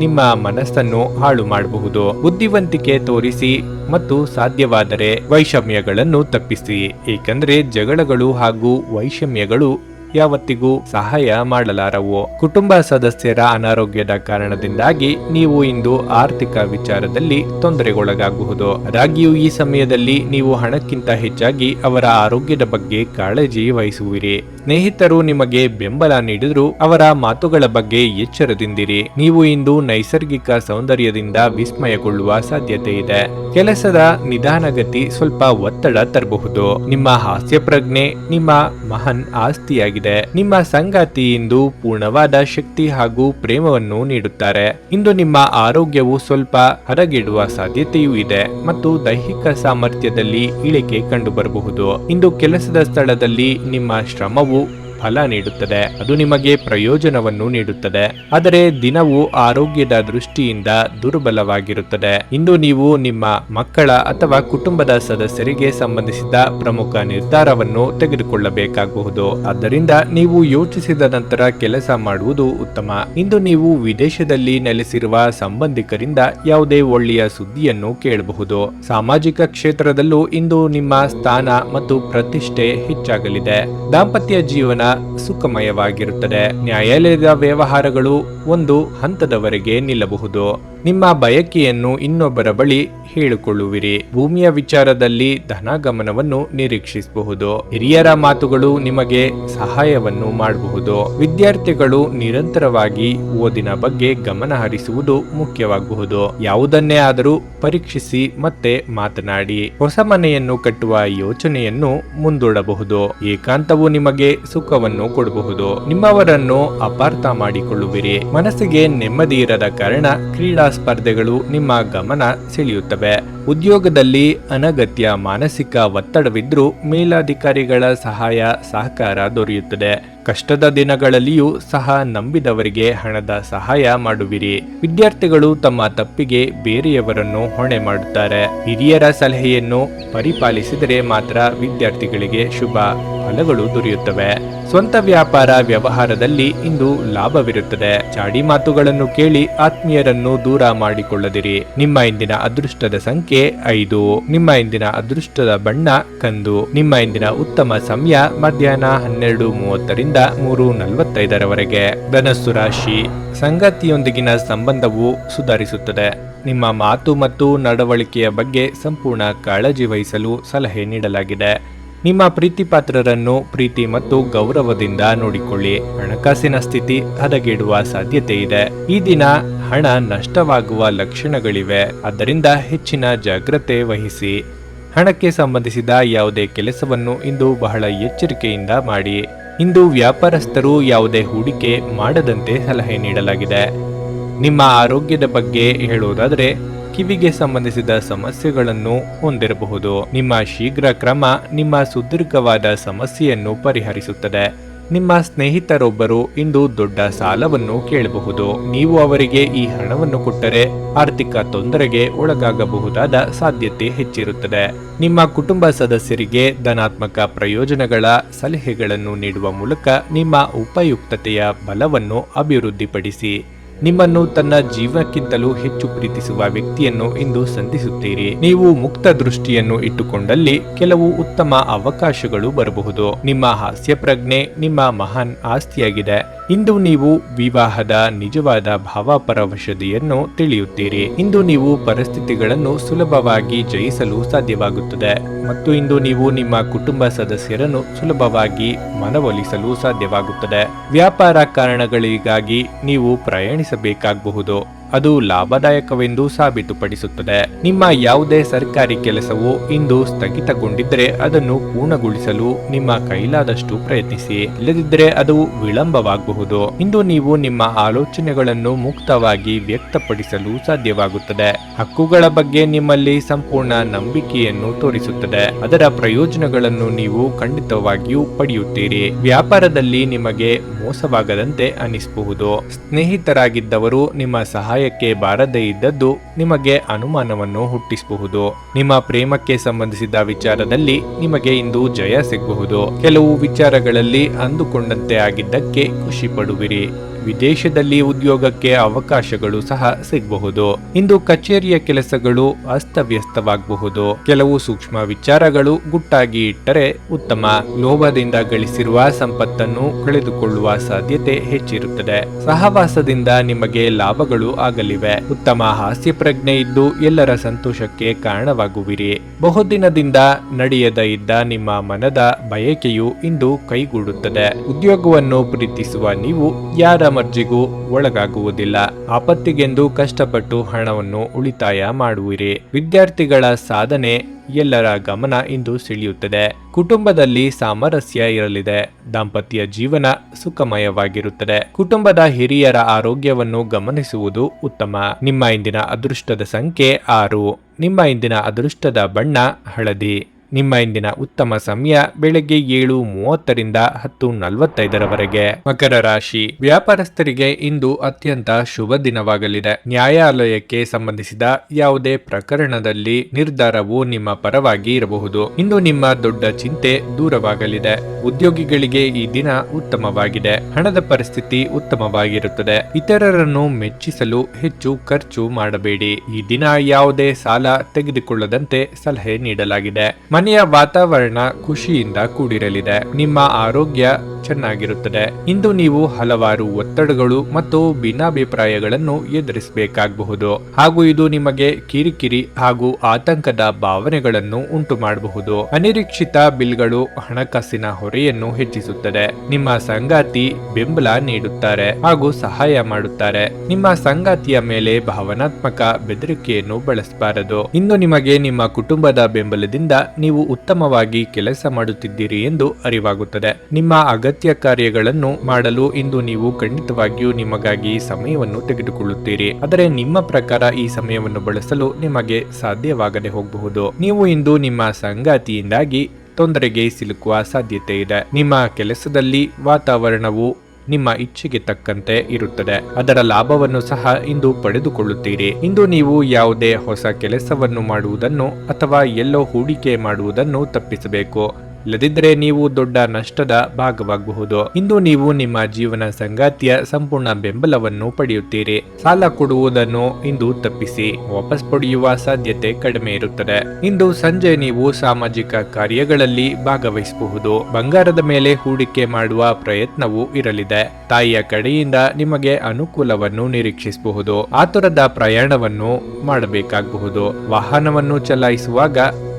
ನಿಮ್ಮ ಮನಸ್ಸನ್ನು ಹಾಳು ಮಾಡಬಹುದು. ಬುದ್ಧಿವಂತಿಕೆ ತೋರಿಸಿ ಮತ್ತು ಸಾಧ್ಯವಾದರೆ ವೈಷಮ್ಯಗಳನ್ನು ತಪ್ಪಿಸಿ, ಏಕೆಂದರೆ ಜಗಳಗಳು ಹಾಗೂ ವೈಷಮ್ಯಗಳು ಯಾವತ್ತಿಗೂ ಸಹಾಯ ಮಾಡಲಾರವು. ಕುಟುಂಬ ಸದಸ್ಯರ ಅನಾರೋಗ್ಯದ ಕಾರಣದಿಂದಾಗಿ ನೀವು ಇಂದು ಆರ್ಥಿಕ ವಿಚಾರದಲ್ಲಿ ತೊಂದರೆಗೊಳಗಾಗಬಹುದು. ಆದಾಗ್ಯೂ ಈ ಸಮಯದಲ್ಲಿ ನೀವು ಹಣಕ್ಕಿಂತ ಹೆಚ್ಚಾಗಿ ಅವರ ಆರೋಗ್ಯದ ಬಗ್ಗೆ ಕಾಳಜಿ ವಹಿಸುವಿರಿ. ಸ್ನೇಹಿತರು ನಿಮಗೆ ಬೆಂಬಲ ನೀಡಿದರೂ ಅವರ ಮಾತುಗಳ ಬಗ್ಗೆ ಎಚ್ಚರದಿಂದಿರಿ. ನೀವು ಇಂದು ನೈಸರ್ಗಿಕ ಸೌಂದರ್ಯದಿಂದ ವಿಸ್ಮಯಗೊಳ್ಳುವ ಸಾಧ್ಯತೆ ಇದೆ. ಕೆಲಸದ ನಿಧಾನಗತಿ ಸ್ವಲ್ಪ ಒತ್ತಡ ತರಬಹುದು. ನಿಮ್ಮ ಹಾಸ್ಯ ಪ್ರಜ್ಞೆ ನಿಮ್ಮ ಮಹಾನ್ ಆಸ್ತಿಯಾಗಿದೆ. ನಿಮ್ಮ ಸಂಗಾತಿ ಇಂದು ಪೂರ್ಣವಾದ ಶಕ್ತಿ ಹಾಗೂ ಪ್ರೇಮವನ್ನು ನೀಡುತ್ತಾರೆ. ಇಂದು ನಿಮ್ಮ ಆರೋಗ್ಯವು ಸ್ವಲ್ಪ ಹದಗೆಡುವ ಸಾಧ್ಯತೆಯೂ ಇದೆ ಮತ್ತು ದೈಹಿಕ ಸಾಮರ್ಥ್ಯದಲ್ಲಿ ಇಳಿಕೆ ಕಂಡುಬರಬಹುದು. ಇಂದು ಕೆಲಸದ ಸ್ಥಳದಲ್ಲಿ ನಿಮ್ಮ ಶ್ರಮವು ಫಲ ನೀಡುತ್ತದೆ. ಅದು ನಿಮಗೆ ಪ್ರಯೋಜನವನ್ನು ನೀಡುತ್ತದೆ. ಆದರೆ ದಿನವು ಆರೋಗ್ಯದ ದೃಷ್ಟಿಯಿಂದ ದುರ್ಬಲವಾಗಿರುತ್ತದೆ. ಇಂದು ನೀವು ನಿಮ್ಮ ಮಕ್ಕಳ ಅಥವಾ ಕುಟುಂಬದ ಸದಸ್ಯರಿಗೆ ಸಂಬಂಧಿಸಿದ ಪ್ರಮುಖ ನಿರ್ಧಾರವನ್ನು ತೆಗೆದುಕೊಳ್ಳಬೇಕಾಗಬಹುದು. ಆದ್ದರಿಂದ ನೀವು ಯೋಚಿಸಿದ ನಂತರ ಕೆಲಸ ಮಾಡುವುದು ಉತ್ತಮ. ಇಂದು ನೀವು ವಿದೇಶದಲ್ಲಿ ನೆಲೆಸಿರುವ ಸಂಬಂಧಿಕರಿಂದ ಯಾವುದೇ ಒಳ್ಳೆಯ ಸುದ್ದಿಯನ್ನು ಕೇಳಬಹುದು. ಸಾಮಾಜಿಕ ಕ್ಷೇತ್ರದಲ್ಲೂ ಇಂದು ನಿಮ್ಮ ಸ್ಥಾನ ಮತ್ತು ಪ್ರತಿಷ್ಠೆ ಹೆಚ್ಚಾಗಲಿದೆ. ದಾಂಪತ್ಯ ಜೀವನ ಸುಖಮಯವಾಗಿರುತ್ತದೆ. ನ್ಯಾಯಾಲಯದ ವ್ಯವಹಾರಗಳು ಒಂದು ಹಂತದವರೆಗೆ ನಿಲ್ಲಬಹುದು. ನಿಮ್ಮ ಬಯಕೆಯನ್ನು ಇನ್ನೊಬ್ಬರ ಬಳಿ ಹೇಳಿಕೊಳ್ಳುವಿರಿ. ಭೂಮಿಯ ವಿಚಾರದಲ್ಲಿ ಧನಾಗಮನವನ್ನು ನಿರೀಕ್ಷಿಸಬಹುದು. ಹಿರಿಯರ ಮಾತುಗಳು ನಿಮಗೆ ಸಹಾಯವನ್ನು ಮಾಡಬಹುದು. ವಿದ್ಯಾರ್ಥಿಗಳು ನಿರಂತರವಾಗಿ ಓದಿನ ಬಗ್ಗೆ ಗಮನ ಹರಿಸುವುದು ಮುಖ್ಯವಾಗಬಹುದು. ಯಾವುದನ್ನೇ ಆದರೂ ಪರೀಕ್ಷಿಸಿ ಮತ್ತೆ ಮಾತನಾಡಿ. ಹೊಸ ಮನೆಯನ್ನು ಕಟ್ಟುವ ಯೋಚನೆಯನ್ನು ಮುಂದೂಡಬಹುದು. ಏಕಾಂತವು ನಿಮಗೆ ಸುಖವನ್ನು ಕೊಡಬಹುದು. ನಿಮ್ಮವರನ್ನು ಅಪಾರ್ಥ ಮಾಡಿಕೊಳ್ಳುವಿರಿ. ಮನಸ್ಸಿಗೆ ನೆಮ್ಮದಿ ಇರದ ಕಾರಣ ಕ್ರೀಡಾ ಸ್ಪರ್ಧೆಗಳು ನಿಮ್ಮ ಗಮನ ಸೆಳೆಯುತ್ತವೆ. ಉದ್ಯೋಗದಲ್ಲಿ ಅನಗತ್ಯ ಮಾನಸಿಕ ಒತ್ತಡವಿದ್ರೂ ಮೇಲಾಧಿಕಾರಿಗಳ ಸಹಾಯ ಸಹಕಾರ ದೊರೆಯುತ್ತದೆ. ಕಷ್ಟದ ದಿನಗಳಲ್ಲಿಯೂ ಸಹ ನಂಬಿದವರಿಗೆ ಹಣದ ಸಹಾಯ ಮಾಡುವಿರಿ. ವಿದ್ಯಾರ್ಥಿಗಳು ತಮ್ಮ ತಪ್ಪಿಗೆ ಬೇರೆಯವರನ್ನು ಹೊಣೆ ಮಾಡುತ್ತಾರೆ. ಹಿರಿಯರ ಸಲಹೆಯನ್ನು ಪರಿಪಾಲಿಸಿದರೆ ಮಾತ್ರ ವಿದ್ಯಾರ್ಥಿಗಳಿಗೆ ಶುಭ ಫಲಗಳು ದೊರೆಯುತ್ತವೆ. ಸ್ವಂತ ವ್ಯಾಪಾರ ವ್ಯವಹಾರದಲ್ಲಿ ಇಂದು ಲಾಭವಿರುತ್ತದೆ. ಚಾಡಿ ಮಾತುಗಳನ್ನು ಕೇಳಿ ಆತ್ಮೀಯರನ್ನು ದೂರ ಮಾಡಿಕೊಳ್ಳದಿರಿ. ನಿಮ್ಮ ಇಂದಿನ ಅದೃಷ್ಟದ ಸಂಖ್ಯೆ 5. ನಿಮ್ಮ ಇಂದಿನ ಅದೃಷ್ಟದ ಬಣ್ಣ ಕಂದು. ನಿಮ್ಮ ಇಂದಿನ ಉತ್ತಮ ಸಮಯ ಮಧ್ಯಾಹ್ನ 12:30ರಿಂದ 3:45ರವರೆಗೆ. ಧನಸ್ಸು ರಾಶಿ, ಸಂಗಾತಿಯೊಂದಿಗಿನ ಸಂಬಂಧವು ಸುಧಾರಿಸುತ್ತದೆ. ನಿಮ್ಮ ಮಾತು ಮತ್ತು ನಡವಳಿಕೆಯ ಬಗ್ಗೆ ಸಂಪೂರ್ಣ ಕಾಳಜಿ ವಹಿಸಲು ಸಲಹೆ ನೀಡಲಾಗಿದೆ. ನಿಮ್ಮ ಪ್ರೀತಿಪಾತ್ರರನ್ನು ಪ್ರೀತಿ ಮತ್ತು ಗೌರವದಿಂದ ನೋಡಿಕೊಳ್ಳಿ. ಹಣಕಾಸಿನ ಸ್ಥಿತಿ ಹದಗೆಡುವ ಸಾಧ್ಯತೆ ಇದೆ. ಈ ದಿನ ಹಣ ನಷ್ಟವಾಗುವ ಲಕ್ಷಣಗಳಿವೆ. ಆದ್ದರಿಂದ ಹೆಚ್ಚಿನ ಜಾಗ್ರತೆ ವಹಿಸಿ. ಹಣಕ್ಕೆ ಸಂಬಂಧಿಸಿದ ಯಾವುದೇ ಕೆಲಸವನ್ನು ಇಂದು ಬಹಳ ಎಚ್ಚರಿಕೆಯಿಂದ ಮಾಡಿ. ಇಂದು ವ್ಯಾಪಾರಸ್ಥರು ಯಾವುದೇ ಹೂಡಿಕೆ ಮಾಡದಂತೆ ಸಲಹೆ ನೀಡಲಾಗಿದೆ. ನಿಮ್ಮ ಆರೋಗ್ಯದ ಬಗ್ಗೆ ಹೇಳುವುದಾದರೆ ಕಿವಿಗೆ ಸಂಬಂಧಿಸಿದ ಸಮಸ್ಯೆಗಳನ್ನು ಹೊಂದಿರಬಹುದು. ನಿಮ್ಮ ಶೀಘ್ರ ಕ್ರಮ ನಿಮ್ಮ ಸುದೀರ್ಘವಾದ ಸಮಸ್ಯೆಯನ್ನು ಪರಿಹರಿಸುತ್ತದೆ. ನಿಮ್ಮ ಸ್ನೇಹಿತರೊಬ್ಬರು ಇಂದು ದೊಡ್ಡ ಸಾಲವನ್ನು ಕೇಳಬಹುದು. ನೀವು ಅವರಿಗೆ ಈ ಹಣವನ್ನು ಕೊಟ್ಟರೆ ಆರ್ಥಿಕ ತೊಂದರೆಗೆ ಒಳಗಾಗಬಹುದಾದ ಸಾಧ್ಯತೆ ಹೆಚ್ಚಿರುತ್ತದೆ. ನಿಮ್ಮ ಕುಟುಂಬ ಸದಸ್ಯರಿಗೆ ಧನಾತ್ಮಕ ಪ್ರಯೋಜನಗಳ ಸಲಹೆಗಳನ್ನು ನೀಡುವ ಮೂಲಕ ನಿಮ್ಮ ಉಪಯುಕ್ತತೆಯ ಬಲವನ್ನು ಅಭಿವೃದ್ಧಿಪಡಿಸಿ. ನಿಮ್ಮನ್ನು ತನ್ನ ಜೀವಕ್ಕಿಂತಲೂ ಹೆಚ್ಚು ಪ್ರೀತಿಸುವ ವ್ಯಕ್ತಿಯನ್ನು ಇಂದು ಸಂಧಿಸುತ್ತೀರಿ. ನೀವು ಮುಕ್ತ ದೃಷ್ಟಿಯನ್ನು ಇಟ್ಟುಕೊಂಡಲ್ಲಿ ಕೆಲವು ಉತ್ತಮ ಅವಕಾಶಗಳು ಬರಬಹುದು. ನಿಮ್ಮ ಹಾಸ್ಯ ಪ್ರಜ್ಞೆ ನಿಮ್ಮ ಮಹಾನ್ ಆಸ್ತಿಯಾಗಿದೆ. ಇಂದು ನೀವು ವಿವಾಹದ ನಿಜವಾದ ಭಾವಪರವಶತೆಯನ್ನು ತಿಳಿಯುತ್ತೀರಿ. ಇಂದು ನೀವು ಪರಿಸ್ಥಿತಿಗಳನ್ನು ಸುಲಭವಾಗಿ ಜಯಿಸಲು ಸಾಧ್ಯವಾಗುತ್ತದೆ ಮತ್ತು ಇಂದು ನೀವು ನಿಮ್ಮ ಕುಟುಂಬ ಸದಸ್ಯರನ್ನು ಸುಲಭವಾಗಿ ಮನವೊಲಿಸಲು ಸಾಧ್ಯವಾಗುತ್ತದೆ. ವ್ಯಾಪಾರ ಕಾರಣಗಳಿಗಾಗಿ ನೀವು ಪ್ರಯಾಣಿಸಬೇಕಾಗಬಹುದು, ಅದು ಲಾಭದಾಯಕವೆಂದು ಸಾಬೀತುಪಡಿಸುತ್ತದೆ. ನಿಮ್ಮ ಯಾವುದೇ ಸರ್ಕಾರಿ ಕೆಲಸವು ಇಂದು ಸ್ಥಗಿತಗೊಂಡಿದ್ದರೆ ಅದನ್ನು ಪೂರ್ಣಗೊಳಿಸಲು ನಿಮ್ಮ ಕೈಲಾದಷ್ಟು ಪ್ರಯತ್ನಿಸಿ, ಇಲ್ಲದಿದ್ದರೆ ಅದು ವಿಳಂಬವಾಗಬಹುದು. ಇಂದು ನೀವು ನಿಮ್ಮ ಆಲೋಚನೆಗಳನ್ನು ಮುಕ್ತವಾಗಿ ವ್ಯಕ್ತಪಡಿಸಲು ಸಾಧ್ಯವಾಗುತ್ತದೆ. ಹಕ್ಕುಗಳ ಬಗ್ಗೆ ನಿಮ್ಮಲ್ಲಿ ಸಂಪೂರ್ಣ ನಂಬಿಕೆಯನ್ನು ತೋರಿಸುತ್ತದೆ. ಅದರ ಪ್ರಯೋಜನಗಳನ್ನು ನೀವು ಖಂಡಿತವಾಗಿಯೂ ಪಡೆಯುತ್ತೀರಿ. ವ್ಯಾಪಾರದಲ್ಲಿ ನಿಮಗೆ ಮೋಸವಾಗದಂತೆ ಅನಿಸಬಹುದು. ಸ್ನೇಹಿತರಾಗಿದ್ದವರು ನಿಮ್ಮ ಸಹಾಯಕ್ಕೆ ಬಾರದೇ ಇದ್ದದ್ದು ನಿಮಗೆ ಅನುಮಾನವನ್ನು ಹುಟ್ಟಿಸಬಹುದು. ನಿಮ್ಮ ಪ್ರೇಮಕ್ಕೆ ಸಂಬಂಧಿಸಿದ ವಿಚಾರದಲ್ಲಿ ನಿಮಗೆ ಇಂದು ಜಯ ಸಿಗಬಹುದು. ಕೆಲವು ವಿಚಾರಗಳಲ್ಲಿ ಅಂದುಕೊಂಡಂತೆ ಆಗಿದ್ದಕ್ಕೆ ಖುಷಿ ಪಡುವಿರಿ. ವಿದೇಶದಲ್ಲಿ ಉದ್ಯೋಗಕ್ಕೆ ಅವಕಾಶಗಳು ಸಹ ಸಿಗಬಹುದು. ಇಂದು ಕಚೇರಿಯ ಕೆಲಸಗಳು ಅಸ್ತವ್ಯಸ್ತವಾಗಬಹುದು. ಕೆಲವು ಸೂಕ್ಷ್ಮ ವಿಚಾರಗಳು ಗುಟ್ಟಾಗಿ ಇಟ್ಟರೆ ಉತ್ತಮ. ಲೋಭದಿಂದ ಗಳಿಸಿರುವ ಸಂಪತ್ತನ್ನು ಕಳೆದುಕೊಳ್ಳುವ ಸಾಧ್ಯತೆ ಹೆಚ್ಚಿರುತ್ತದೆ. ಸಹವಾಸದಿಂದ ನಿಮಗೆ ಲಾಭಗಳು ಆಗಲಿವೆ. ಉತ್ತಮ ಹಾಸ್ಯ ಪ್ರಜ್ಞೆ ಇದ್ದು ಎಲ್ಲರ ಸಂತೋಷಕ್ಕೆ ಕಾರಣವಾಗುವಿರಿ. ಬಹುದಿನದಿಂದ ನಡೆಯದ ಇದ್ದ ನಿಮ್ಮ ಮನದ ಬಯಕೆಯು ಇಂದು ಕೈಗೂಡುತ್ತದೆ. ಉದ್ಯೋಗವನ್ನು ಪ್ರೀತಿಸುವ ನೀವು ಯಾರ ಮರ್ಜಿಗೂ ಒಳಗಾಗುವುದಿಲ್ಲ. ಆಪತ್ತಿಗೆಂದು ಕಷ್ಟಪಟ್ಟು ಹಣವನ್ನು ಉಳಿತಾಯ ಮಾಡುವಿರಿ. ವಿದ್ಯಾರ್ಥಿಗಳ ಸಾಧನೆ ಎಲ್ಲರ ಗಮನ ಇಂದು ಸೆಳೆಯುತ್ತದೆ. ಕುಟುಂಬದಲ್ಲಿ ಸಾಮರಸ್ಯ ಇರಲಿದೆ. ದಾಂಪತ್ಯ ಜೀವನ ಸುಖಮಯವಾಗಿರುತ್ತದೆ. ಕುಟುಂಬದ ಹಿರಿಯರ ಆರೋಗ್ಯವನ್ನು ಗಮನಿಸುವುದು ಉತ್ತಮ. ನಿಮ್ಮ ಇಂದಿನ ಅದೃಷ್ಟದ ಸಂಖ್ಯೆ 6. ನಿಮ್ಮ ಇಂದಿನ ಅದೃಷ್ಟದ ಬಣ್ಣ ಹಳದಿ. ನಿಮ್ಮ ಇಂದಿನ ಉತ್ತಮ ಸಮಯ ಬೆಳಗ್ಗೆ 7:30ರಿಂದ 10:45ರವರೆಗೆ. ಮಕರ ರಾಶಿ. ವ್ಯಾಪಾರಸ್ಥರಿಗೆ ಇಂದು ಅತ್ಯಂತ ಶುಭ ದಿನವಾಗಲಿದೆ. ನ್ಯಾಯಾಲಯಕ್ಕೆ ಸಂಬಂಧಿಸಿದ ಯಾವುದೇ ಪ್ರಕರಣದಲ್ಲಿ ನಿರ್ಧಾರವು ನಿಮ್ಮ ಪರವಾಗಿ ಇರಬಹುದು. ಇಂದು ನಿಮ್ಮ ದೊಡ್ಡ ಚಿಂತೆ ದೂರವಾಗಲಿದೆ. ಉದ್ಯೋಗಿಗಳಿಗೆ ಈ ದಿನ ಉತ್ತಮವಾಗಿದೆ. ಹಣದ ಪರಿಸ್ಥಿತಿ ಉತ್ತಮವಾಗಿರುತ್ತದೆ. ಇತರರನ್ನು ಮೆಚ್ಚಿಸಲು ಹೆಚ್ಚು ಖರ್ಚು ಮಾಡಬೇಡಿ. ಈ ದಿನ ಯಾವುದೇ ಸಾಲ ತೆಗೆದುಕೊಳ್ಳದಂತೆ ಸಲಹೆ ನೀಡಲಾಗಿದೆ. ಮನೆಯ ವಾತಾವರಣ ಖುಷಿಯಿಂದ ಕೂಡಿರಲಿದೆ. ನಿಮ್ಮ ಆರೋಗ್ಯ ಚೆನ್ನಾಗಿರುತ್ತದೆ. ಇಂದು ನೀವು ಹಲವಾರು ಒತ್ತಡಗಳು ಮತ್ತು ಭಿನ್ನಾಭಿಪ್ರಾಯಗಳನ್ನು ಎದುರಿಸಬೇಕಾಗಬಹುದು ಹಾಗೂ ಇದು ನಿಮಗೆ ಕಿರಿಕಿರಿ ಹಾಗೂ ಆತಂಕದ ಭಾವನೆಗಳನ್ನು ಉಂಟು ಮಾಡಬಹುದು. ಅನಿರೀಕ್ಷಿತ ಬಿಲ್ಗಳು ಹಣಕಾಸಿನ ಹೊರೆಯನ್ನು ಹೆಚ್ಚಿಸುತ್ತದೆ. ನಿಮ್ಮ ಸಂಗಾತಿ ಬೆಂಬಲ ನೀಡುತ್ತಾರೆ ಹಾಗೂ ಸಹಾಯ ಮಾಡುತ್ತಾರೆ. ನಿಮ್ಮ ಸಂಗಾತಿಯ ಮೇಲೆ ಭಾವನಾತ್ಮಕ ಬೆದರಿಕೆಯನ್ನು ಬಳಸಬಾರದು. ಇಂದು ನಿಮಗೆ ನಿಮ್ಮ ಕುಟುಂಬದ ಬೆಂಬಲದಿಂದ ನೀವು ಉತ್ತಮವಾಗಿ ಕೆಲಸ ಮಾಡುತ್ತಿದ್ದೀರಿ ಎಂದು ಅರಿವಾಗುತ್ತದೆ. ನಿಮ್ಮ ಅಗತ್ಯ ಕಾರ್ಯಗಳನ್ನು ಮಾಡಲು ಇಂದು ನೀವು ಖಂಡಿತವಾಗಿಯೂ ನಿಮಗಾಗಿ ಸಮಯವನ್ನು ತೆಗೆದುಕೊಳ್ಳುತ್ತೀರಿ. ಆದರೆ ನಿಮ್ಮ ಪ್ರಕಾರ ಈ ಸಮಯವನ್ನು ಬಳಸಲು ನಿಮಗೆ ಸಾಧ್ಯವಾಗದೆ ಹೋಗಬಹುದು. ನೀವು ಇಂದು ನಿಮ್ಮ ಸಂಗಾತಿಯಿಂದಾಗಿ ತೊಂದರೆಗೆ ಸಿಲುಕುವ ಸಾಧ್ಯತೆ ಇದೆ. ನಿಮ್ಮ ಕೆಲಸದಲ್ಲಿ ವಾತಾವರಣವು ನಿಮ್ಮ ಇಚ್ಛೆಗೆ ತಕ್ಕಂತೆ ಇರುತ್ತದೆ. ಅದರ ಲಾಭವನ್ನು ಸಹ ಇಂದು ಪಡೆದುಕೊಳ್ಳುತ್ತೀರಿ. ಇಂದು ನೀವು ಯಾವುದೇ ಹೊಸ ಕೆಲಸವನ್ನು ಮಾಡುವುದನ್ನು ಅಥವಾ ಎಲ್ಲೋ ಹೂಡಿಕೆ ಮಾಡುವುದನ್ನು ತಪ್ಪಿಸಬೇಕು. ಇಲ್ಲದಿದ್ದರೆ ನೀವು ದೊಡ್ಡ ನಷ್ಟದ ಭಾಗವಾಗಬಹುದು. ಇಂದು ನೀವು ನಿಮ್ಮ ಜೀವನ ಸಂಗಾತಿಯ ಸಂಪೂರ್ಣ ಬೆಂಬಲವನ್ನು ಪಡೆಯುತ್ತೀರಿ. ಸಾಲ ಕೊಡುವುದನ್ನು ಇಂದು ತಪ್ಪಿಸಿ. ವಾಪಸ್ ಪಡೆಯುವ ಸಾಧ್ಯತೆ ಕಡಿಮೆ ಇರುತ್ತದೆ. ಇಂದು ಸಂಜೆ ನೀವು ಸಾಮಾಜಿಕ ಕಾರ್ಯಗಳಲ್ಲಿ ಭಾಗವಹಿಸಬಹುದು. ಬಂಗಾರದ ಮೇಲೆ ಹೂಡಿಕೆ ಮಾಡುವ ಪ್ರಯತ್ನವೂ ಇರಲಿದೆ. ತಾಯಿಯ ಕಡೆಯಿಂದ ನಿಮಗೆ ಅನುಕೂಲವನ್ನು ನಿರೀಕ್ಷಿಸಬಹುದು. ಆತುರದ ಪ್ರಯಾಣವನ್ನು ಮಾಡಬೇಕಾಗಬಹುದು. ವಾಹನವನ್ನು ಚಲಾಯಿಸುವಾಗ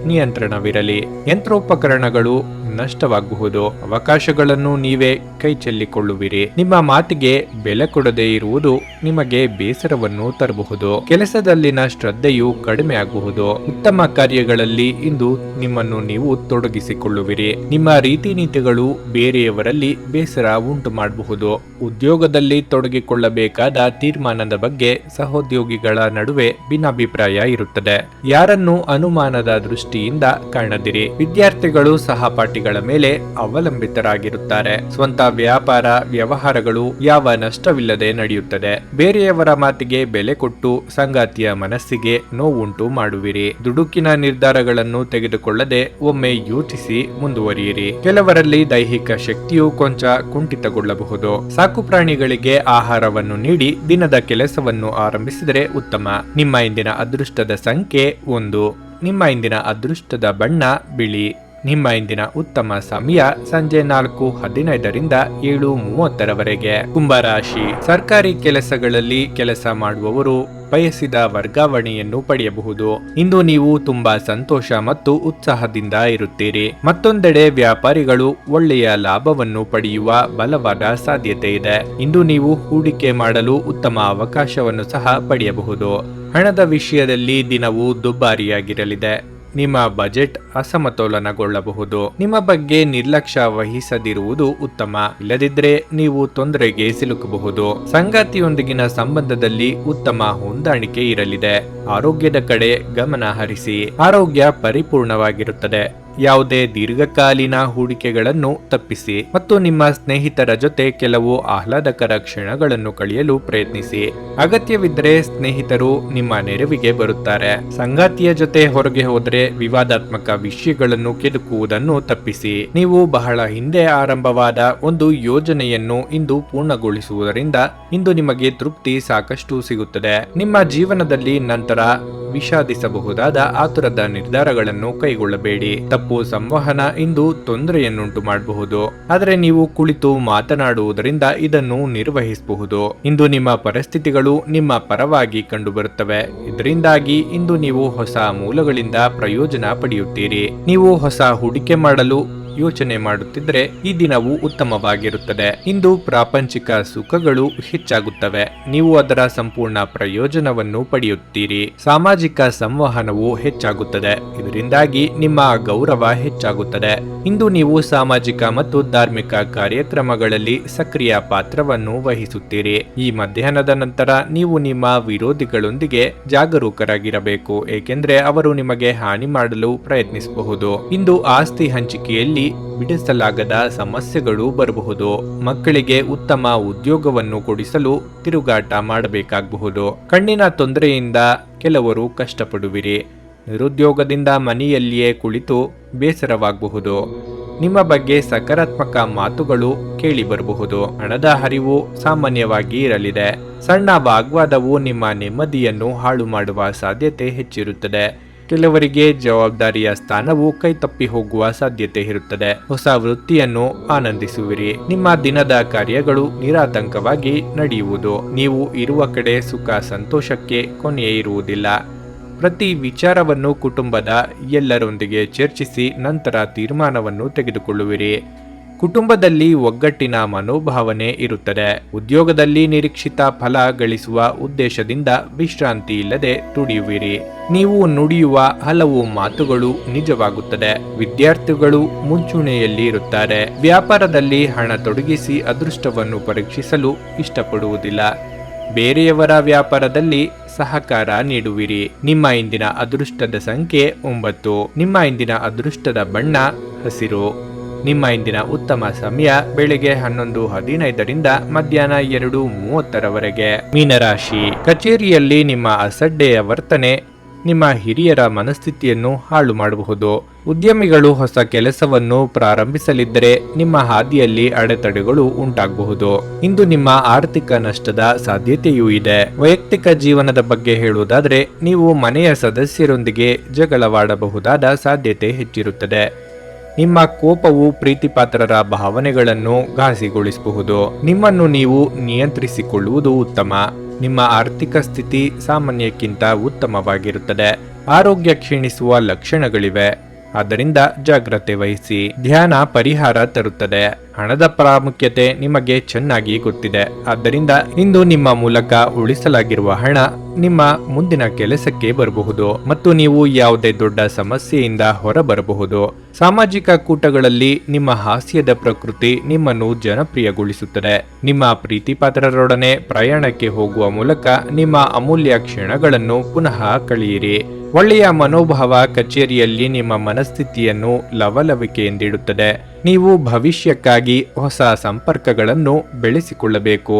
ನಿಯಂತ್ರಣವಿರಲಿ. ಯಂತ್ರೋಪಕರಣಗಳು ನಷ್ಟವಾಗಬಹುದು. ಅವಕಾಶಗಳನ್ನು ನೀವೇ ಕೈ ಚೆಲ್ಲಿಕೊಳ್ಳುವಿರಿ. ನಿಮ್ಮ ಮಾತಿಗೆ ಬೆಲೆ ಕೊಡದೇ ಇರುವುದು ನಿಮಗೆ ಬೇಸರವನ್ನು ತರಬಹುದು. ಕೆಲಸದಲ್ಲಿನ ಶ್ರದ್ಧೆಯು ಕಡಿಮೆ ಆಗಬಹುದು. ಉತ್ತಮ ಕಾರ್ಯಗಳಲ್ಲಿ ಇಂದು ನಿಮ್ಮನ್ನು ನೀವು ತೊಡಗಿಸಿಕೊಳ್ಳುವಿರಿ. ನಿಮ್ಮ ರೀತಿ ನೀತಿಗಳು ಬೇರೆಯವರಲ್ಲಿ ಬೇಸರ ಉಂಟು ಮಾಡಬಹುದು. ಉದ್ಯೋಗದಲ್ಲಿ ತೊಡಗಿಕೊಳ್ಳಬೇಕಾದ ತೀರ್ಮಾನದ ಬಗ್ಗೆ ಸಹೋದ್ಯೋಗಿಗಳ ನಡುವೆ ಭಿನ್ನಾಭಿಪ್ರಾಯ ಇರುತ್ತದೆ. ಯಾರನ್ನು ಅನುಮಾನದ ದೃಷ್ಟಿಯಿಂದ ಕಾಣದಿರಿ. ವಿದ್ಯಾರ್ಥಿಗಳು ಸಹಪಾಠಿಗಳ ಮೇಲೆ ಅವಲಂಬಿತರಾಗಿರುತ್ತಾರೆ. ಸ್ವಂತ ವ್ಯಾಪಾರ ವ್ಯವಹಾರಗಳು ಯಾವ ನಷ್ಟವಿಲ್ಲದೆ ನಡೆಯುತ್ತದೆ. ಬೇರೆಯವರ ಮಾತಿಗೆ ಬೆಲೆ ಕೊಟ್ಟು ಸಂಗಾತಿಯ ಮನಸ್ಸಿಗೆ ನೋವುಂಟು ಮಾಡುವಿರಿ. ದುಡುಕಿನ ನಿರ್ಧಾರಗಳನ್ನು ತೆಗೆದುಕೊಳ್ಳದೆ ಒಮ್ಮೆ ಯೋಚಿಸಿ ಮುಂದುವರಿಯಿರಿ. ಕೆಲವರಲ್ಲಿ ದೈಹಿಕ ಶಕ್ತಿಯು ಕೊಂಚ ಕುಂಠಿತಗೊಳ್ಳಬಹುದು. ಸಾಕು ಪ್ರಾಣಿಗಳಿಗೆ ಆಹಾರವನ್ನು ನೀಡಿ ದಿನದ ಕೆಲಸವನ್ನು ಆರಂಭಿಸಿದರೆ ಉತ್ತಮ. ನಿಮ್ಮ ಇಂದಿನ ಅದೃಷ್ಟದ ಸಂಖ್ಯೆ 1. ನಿಮ್ಮ ಇಂದಿನ ಅದೃಷ್ಟದ ಬಣ್ಣ ಬಿಳಿ. ನಿಮ್ಮ ಇಂದಿನ ಉತ್ತಮ ಸಮಯ ಸಂಜೆ 4:15ರಿಂದ 7:30ರವರೆಗೆ. ಕುಂಭರಾಶಿ, ಸರ್ಕಾರಿ ಕೆಲಸಗಳಲ್ಲಿ ಕೆಲಸ ಮಾಡುವವರು ಬಯಸಿದ ವರ್ಗಾವಣೆಯನ್ನು ಪಡೆಯಬಹುದು. ಇಂದು ನೀವು ತುಂಬಾ ಸಂತೋಷ ಮತ್ತು ಉತ್ಸಾಹದಿಂದ ಇರುತ್ತೀರಿ. ಮತ್ತೊಂದೆಡೆ ವ್ಯಾಪಾರಿಗಳು ಒಳ್ಳೆಯ ಲಾಭವನ್ನು ಪಡೆಯುವ ಬಲವಾದ ಸಾಧ್ಯತೆ ಇದೆ. ಇಂದು ನೀವು ಹೂಡಿಕೆ ಮಾಡಲು ಉತ್ತಮ ಅವಕಾಶವನ್ನು ಸಹ ಪಡೆಯಬಹುದು. ಹಣದ ವಿಷಯದಲ್ಲಿ ದಿನವು ದುಬಾರಿಯಾಗಿರಲಿದೆ. ನಿಮ್ಮ ಬಜೆಟ್ ಅಸಮತೋಲನಗೊಳ್ಳಬಹುದು. ನಿಮ್ಮ ಬಗ್ಗೆ ನಿರ್ಲಕ್ಷ್ಯ ವಹಿಸದಿರುವುದು ಉತ್ತಮ. ಇಲ್ಲದಿದ್ದರೆ ನೀವು ತೊಂದರೆಗೆ ಸಿಲುಕಬಹುದು. ಸಂಗಾತಿಯೊಂದಿಗಿನ ಸಂಬಂಧದಲ್ಲಿ ಉತ್ತಮ ಹೊಂದಾಣಿಕೆ ಇರಲಿದೆ. ಆರೋಗ್ಯದ ಕಡೆ ಗಮನ ಹರಿಸಿ. ಆರೋಗ್ಯ ಪರಿಪೂರ್ಣವಾಗಿರುತ್ತದೆ. ಯಾವುದೇ ದೀರ್ಘಕಾಲೀನ ಹೂಡಿಕೆಗಳನ್ನು ತಪ್ಪಿಸಿ ಮತ್ತು ನಿಮ್ಮ ಸ್ನೇಹಿತರ ಜೊತೆ ಕೆಲವು ಆಹ್ಲಾದಕರ ಕ್ಷಣಗಳನ್ನು ಕಳೆಯಲು ಪ್ರಯತ್ನಿಸಿ. ಅಗತ್ಯವಿದ್ದರೆ ಸ್ನೇಹಿತರು ನಿಮ್ಮ ನೆರವಿಗೆ ಬರುತ್ತಾರೆ. ಸಂಗಾತಿಯ ಜೊತೆ ಹೊರಗೆ ಹೋದರೆ ವಿವಾದಾತ್ಮಕ ವಿಷಯಗಳನ್ನು ಕೆದಕುವುದನ್ನು ತಪ್ಪಿಸಿ. ನೀವು ಬಹಳ ಹಿಂದೆ ಆರಂಭವಾದ ಒಂದು ಯೋಜನೆಯನ್ನು ಇಂದು ಪೂರ್ಣಗೊಳಿಸುವುದರಿಂದ ಇಂದು ನಿಮಗೆ ತೃಪ್ತಿ ಸಾಕಷ್ಟು ಸಿಗುತ್ತದೆ. ನಿಮ್ಮ ಜೀವನದಲ್ಲಿ ನಂತರ ವಿಷಾದಿಸಬಹುದಾದ ಆತುರದ ನಿರ್ಧಾರಗಳನ್ನು ಕೈಗೊಳ್ಳಬೇಡಿ. ತಪ್ಪು ಸಂವಹನ ಇಂದು ತೊಂದರೆಯನ್ನುಂಟು ಮಾಡಬಹುದು, ಆದರೆ ನೀವು ಕುಳಿತು ಮಾತನಾಡುವುದರಿಂದ ಇದನ್ನು ನಿರ್ವಹಿಸಬಹುದು. ಇಂದು ನಿಮ್ಮ ಪರಿಸ್ಥಿತಿಗಳು ನಿಮ್ಮ ಪರವಾಗಿ ಕಂಡುಬರುತ್ತವೆ. ಇದರಿಂದಾಗಿ ಇಂದು ನೀವು ಹೊಸ ಮೂಲಗಳಿಂದ ಪ್ರಯೋಜನ ಪಡೆಯುತ್ತೀರಿ. ನೀವು ಹೊಸ ಹೂಡಿಕೆ ಮಾಡಲು ಯೋಚನೆ ಮಾಡುತ್ತಿದ್ದರೆ ಈ ದಿನವು ಉತ್ತಮವಾಗಿರುತ್ತದೆ. ಇಂದು ಪ್ರಾಪಂಚಿಕ ಸುಖಗಳು ಹೆಚ್ಚಾಗುತ್ತವೆ. ನೀವು ಅದರ ಸಂಪೂರ್ಣ ಪ್ರಯೋಜನವನ್ನು ಪಡೆಯುತ್ತೀರಿ. ಸಾಮಾಜಿಕ ಸಂವಹನವು ಹೆಚ್ಚಾಗುತ್ತದೆ. ಇದರಿಂದಾಗಿ ನಿಮ್ಮ ಗೌರವ ಹೆಚ್ಚಾಗುತ್ತದೆ. ಇಂದು ನೀವು ಸಾಮಾಜಿಕ ಮತ್ತು ಧಾರ್ಮಿಕ ಕಾರ್ಯಕ್ರಮಗಳಲ್ಲಿ ಸಕ್ರಿಯ ಪಾತ್ರವನ್ನು ವಹಿಸುತ್ತೀರಿ. ಈ ಮಧ್ಯಾಹ್ನದ ನಂತರ ನೀವು ನಿಮ್ಮ ವಿರೋಧಿಗಳೊಂದಿಗೆ ಜಾಗರೂಕರಾಗಿರಬೇಕು, ಏಕೆಂದರೆ ಅವರು ನಿಮಗೆ ಹಾನಿ ಮಾಡಲು ಪ್ರಯತ್ನಿಸಬಹುದು. ಇಂದು ಆಸ್ತಿ ಹಂಚಿಕೆಯಲ್ಲಿ ಬಿಡಿಸಲಾಗದ ಸಮಸ್ಯೆಗಳು ಬರಬಹುದು. ಮಕ್ಕಳಿಗೆ ಉತ್ತಮ ಉದ್ಯೋಗವನ್ನು ಕೊಡಿಸಲು ತಿರುಗಾಟ ಮಾಡಬೇಕಾಗಬಹುದು. ಕಣ್ಣಿನ ತೊಂದರೆಯಿಂದ ಕೆಲವರು ಕಷ್ಟಪಡುವಿರಿ. ನಿರುದ್ಯೋಗದಿಂದ ಮನೆಯಲ್ಲಿಯೇ ಕುಳಿತು ಬೇಸರವಾಗಬಹುದು. ನಿಮ್ಮ ಬಗ್ಗೆ ಸಕಾರಾತ್ಮಕ ಮಾತುಗಳು ಕೇಳಿ ಬರಬಹುದು. ಹಣದ ಹರಿವು ಸಾಮಾನ್ಯವಾಗಿ ಇರಲಿದೆ. ಸಣ್ಣ ವಾಗ್ವಾದವು ನಿಮ್ಮ ನೆಮ್ಮದಿಯನ್ನು ಹಾಳು ಮಾಡುವ ಸಾಧ್ಯತೆ ಹೆಚ್ಚಿರುತ್ತದೆ. ಕೆಲವರಿಗೆ ಜವಾಬ್ದಾರಿಯ ಸ್ಥಾನವು ಕೈತಪ್ಪಿ ಹೋಗುವ ಸಾಧ್ಯತೆ ಇರುತ್ತದೆ. ಹೊಸ ವೃತ್ತಿಯನ್ನು ಆನಂದಿಸುವಿರಿ. ನಿಮ್ಮ ದಿನದ ಕಾರ್ಯಗಳು ನಿರಾತಂಕವಾಗಿ ನಡೆಯುವುದು. ನೀವು ಇರುವ ಕಡೆ ಸುಖ ಸಂತೋಷಕ್ಕೆ ಕೊನೆಯೇ ಇರುವುದಿಲ್ಲ. ಪ್ರತಿ ವಿಚಾರವನ್ನು ಕುಟುಂಬದ ಎಲ್ಲರೊಂದಿಗೆ ಚರ್ಚಿಸಿ ನಂತರ ತೀರ್ಮಾನವನ್ನು ತೆಗೆದುಕೊಳ್ಳುವಿರಿ. ಕುಟುಂಬದಲ್ಲಿ ಒಗ್ಗಟ್ಟಿನ ಮನೋಭಾವನೆ ಇರುತ್ತದೆ. ಉದ್ಯೋಗದಲ್ಲಿ ನಿರೀಕ್ಷಿತ ಫಲ ಗಳಿಸುವ ಉದ್ದೇಶದಿಂದ ವಿಶ್ರಾಂತಿ ಇಲ್ಲದೆ ದುಡಿಯುವಿರಿ. ನೀವು ನುಡಿಯುವ ಹಲವು ಮಾತುಗಳು ನಿಜವಾಗುತ್ತದೆ. ವಿದ್ಯಾರ್ಥಿಗಳು ಮುಂಚೂಣಿಯಲ್ಲಿ ಇರುತ್ತಾರೆ. ವ್ಯಾಪಾರದಲ್ಲಿ ಹಣ ತೊಡಗಿಸಿ ಅದೃಷ್ಟವನ್ನು ಪರೀಕ್ಷಿಸಲು ಇಷ್ಟಪಡುವುದಿಲ್ಲ. ಬೇರೆಯವರ ವ್ಯಾಪಾರದಲ್ಲಿ ಸಹಕಾರ ನೀಡುವಿರಿ. ನಿಮ್ಮ ಇಂದಿನ ಅದೃಷ್ಟದ ಸಂಖ್ಯೆ 9. ನಿಮ್ಮ ಇಂದಿನ ಅದೃಷ್ಟದ ಬಣ್ಣ ಹಸಿರು. ನಿಮ್ಮ ಇಂದಿನ ಉತ್ತಮ ಸಮಯ ಬೆಳಿಗ್ಗೆ 11:15ರಿಂದ ಮಧ್ಯಾಹ್ನ 2:30ರವರೆಗೆ. ಮೀನರಾಶಿ, ಕಚೇರಿಯಲ್ಲಿ ನಿಮ್ಮ ಅಸಡ್ಡೆಯ ವರ್ತನೆ ನಿಮ್ಮ ಹಿರಿಯರ ಮನಸ್ಥಿತಿಯನ್ನು ಹಾಳು ಮಾಡಬಹುದು. ಉದ್ಯಮಿಗಳು ಹೊಸ ಕೆಲಸವನ್ನು ಪ್ರಾರಂಭಿಸಲಿದ್ದರೆ ನಿಮ್ಮ ಹಾದಿಯಲ್ಲಿ ಅಡೆತಡೆಗಳು ಉಂಟಾಗಬಹುದು. ಇಂದು ನಿಮ್ಮ ಆರ್ಥಿಕ ನಷ್ಟದ ಸಾಧ್ಯತೆಯೂ ಇದೆ. ವೈಯಕ್ತಿಕ ಜೀವನದ ಬಗ್ಗೆ ಹೇಳುವುದಾದರೆ ನೀವು ಮನೆಯ ಸದಸ್ಯರೊಂದಿಗೆ ಜಗಳವಾಡಬಹುದಾದ ಸಾಧ್ಯತೆ ಹೆಚ್ಚಿರುತ್ತದೆ. ನಿಮ್ಮ ಕೋಪವು ಪ್ರೀತಿಪಾತ್ರರ ಭಾವನೆಗಳನ್ನು ಘಾಸಿಗೊಳಿಸಬಹುದು. ನಿಮ್ಮನ್ನು ನೀವು ನಿಯಂತ್ರಿಸಿಕೊಳ್ಳುವುದು ಉತ್ತಮ. ನಿಮ್ಮ ಆರ್ಥಿಕ ಸ್ಥಿತಿ ಸಾಮಾನ್ಯಕ್ಕಿಂತ ಉತ್ತಮವಾಗಿರುತ್ತದೆ. ಆರೋಗ್ಯ ಕ್ಷೀಣಿಸುವ ಲಕ್ಷಣಗಳಿವೆ, ಆದ್ದರಿಂದ ಜಾಗ್ರತೆ ವಹಿಸಿ. ಧ್ಯಾನ ಪರಿಹಾರ ತರುತ್ತದೆ. ಹಣದ ಪ್ರಾಮುಖ್ಯತೆ ನಿಮಗೆ ಚೆನ್ನಾಗಿ ಗೊತ್ತಿದೆ. ಆದ್ದರಿಂದ ಇಂದು ನಿಮ್ಮ ಮೂಲಕ ಉಳಿಸಲಾಗಿರುವ ಹಣ ನಿಮ್ಮ ಮುಂದಿನ ಕೆಲಸಕ್ಕೆ ಬರಬಹುದು ಮತ್ತು ನೀವು ಯಾವುದೇ ದೊಡ್ಡ ಸಮಸ್ಯೆಯಿಂದ ಹೊರಬರಬಹುದು. ಸಾಮಾಜಿಕ ಕೂಟಗಳಲ್ಲಿ ನಿಮ್ಮ ಹಾಸ್ಯದ ಪ್ರಕೃತಿ ನಿಮ್ಮನ್ನು ಜನಪ್ರಿಯಗೊಳಿಸುತ್ತದೆ. ನಿಮ್ಮ ಪ್ರೀತಿಪಾತ್ರರೊಡನೆ ಪ್ರಯಾಣಕ್ಕೆ ಹೋಗುವ ಮೂಲಕ ನಿಮ್ಮ ಅಮೂಲ್ಯ ಕ್ಷಣಗಳನ್ನು ಪುನಃ ಕಳೆಯಿರಿ. ಒಳ್ಳೆಯ ಮನೋಭಾವ ಕಚೇರಿಯಲ್ಲಿ ನಿಮ್ಮ ಮನಸ್ಥಿತಿಯನ್ನು ಲವಲವಿಕೆಯಿಂದಿಡುತ್ತದೆ. ನೀವು ಭವಿಷ್ಯಕ್ಕಾಗಿ ಹೊಸ ಸಂಪರ್ಕಗಳನ್ನು ಬೆಳೆಸಿಕೊಳ್ಳಬೇಕು.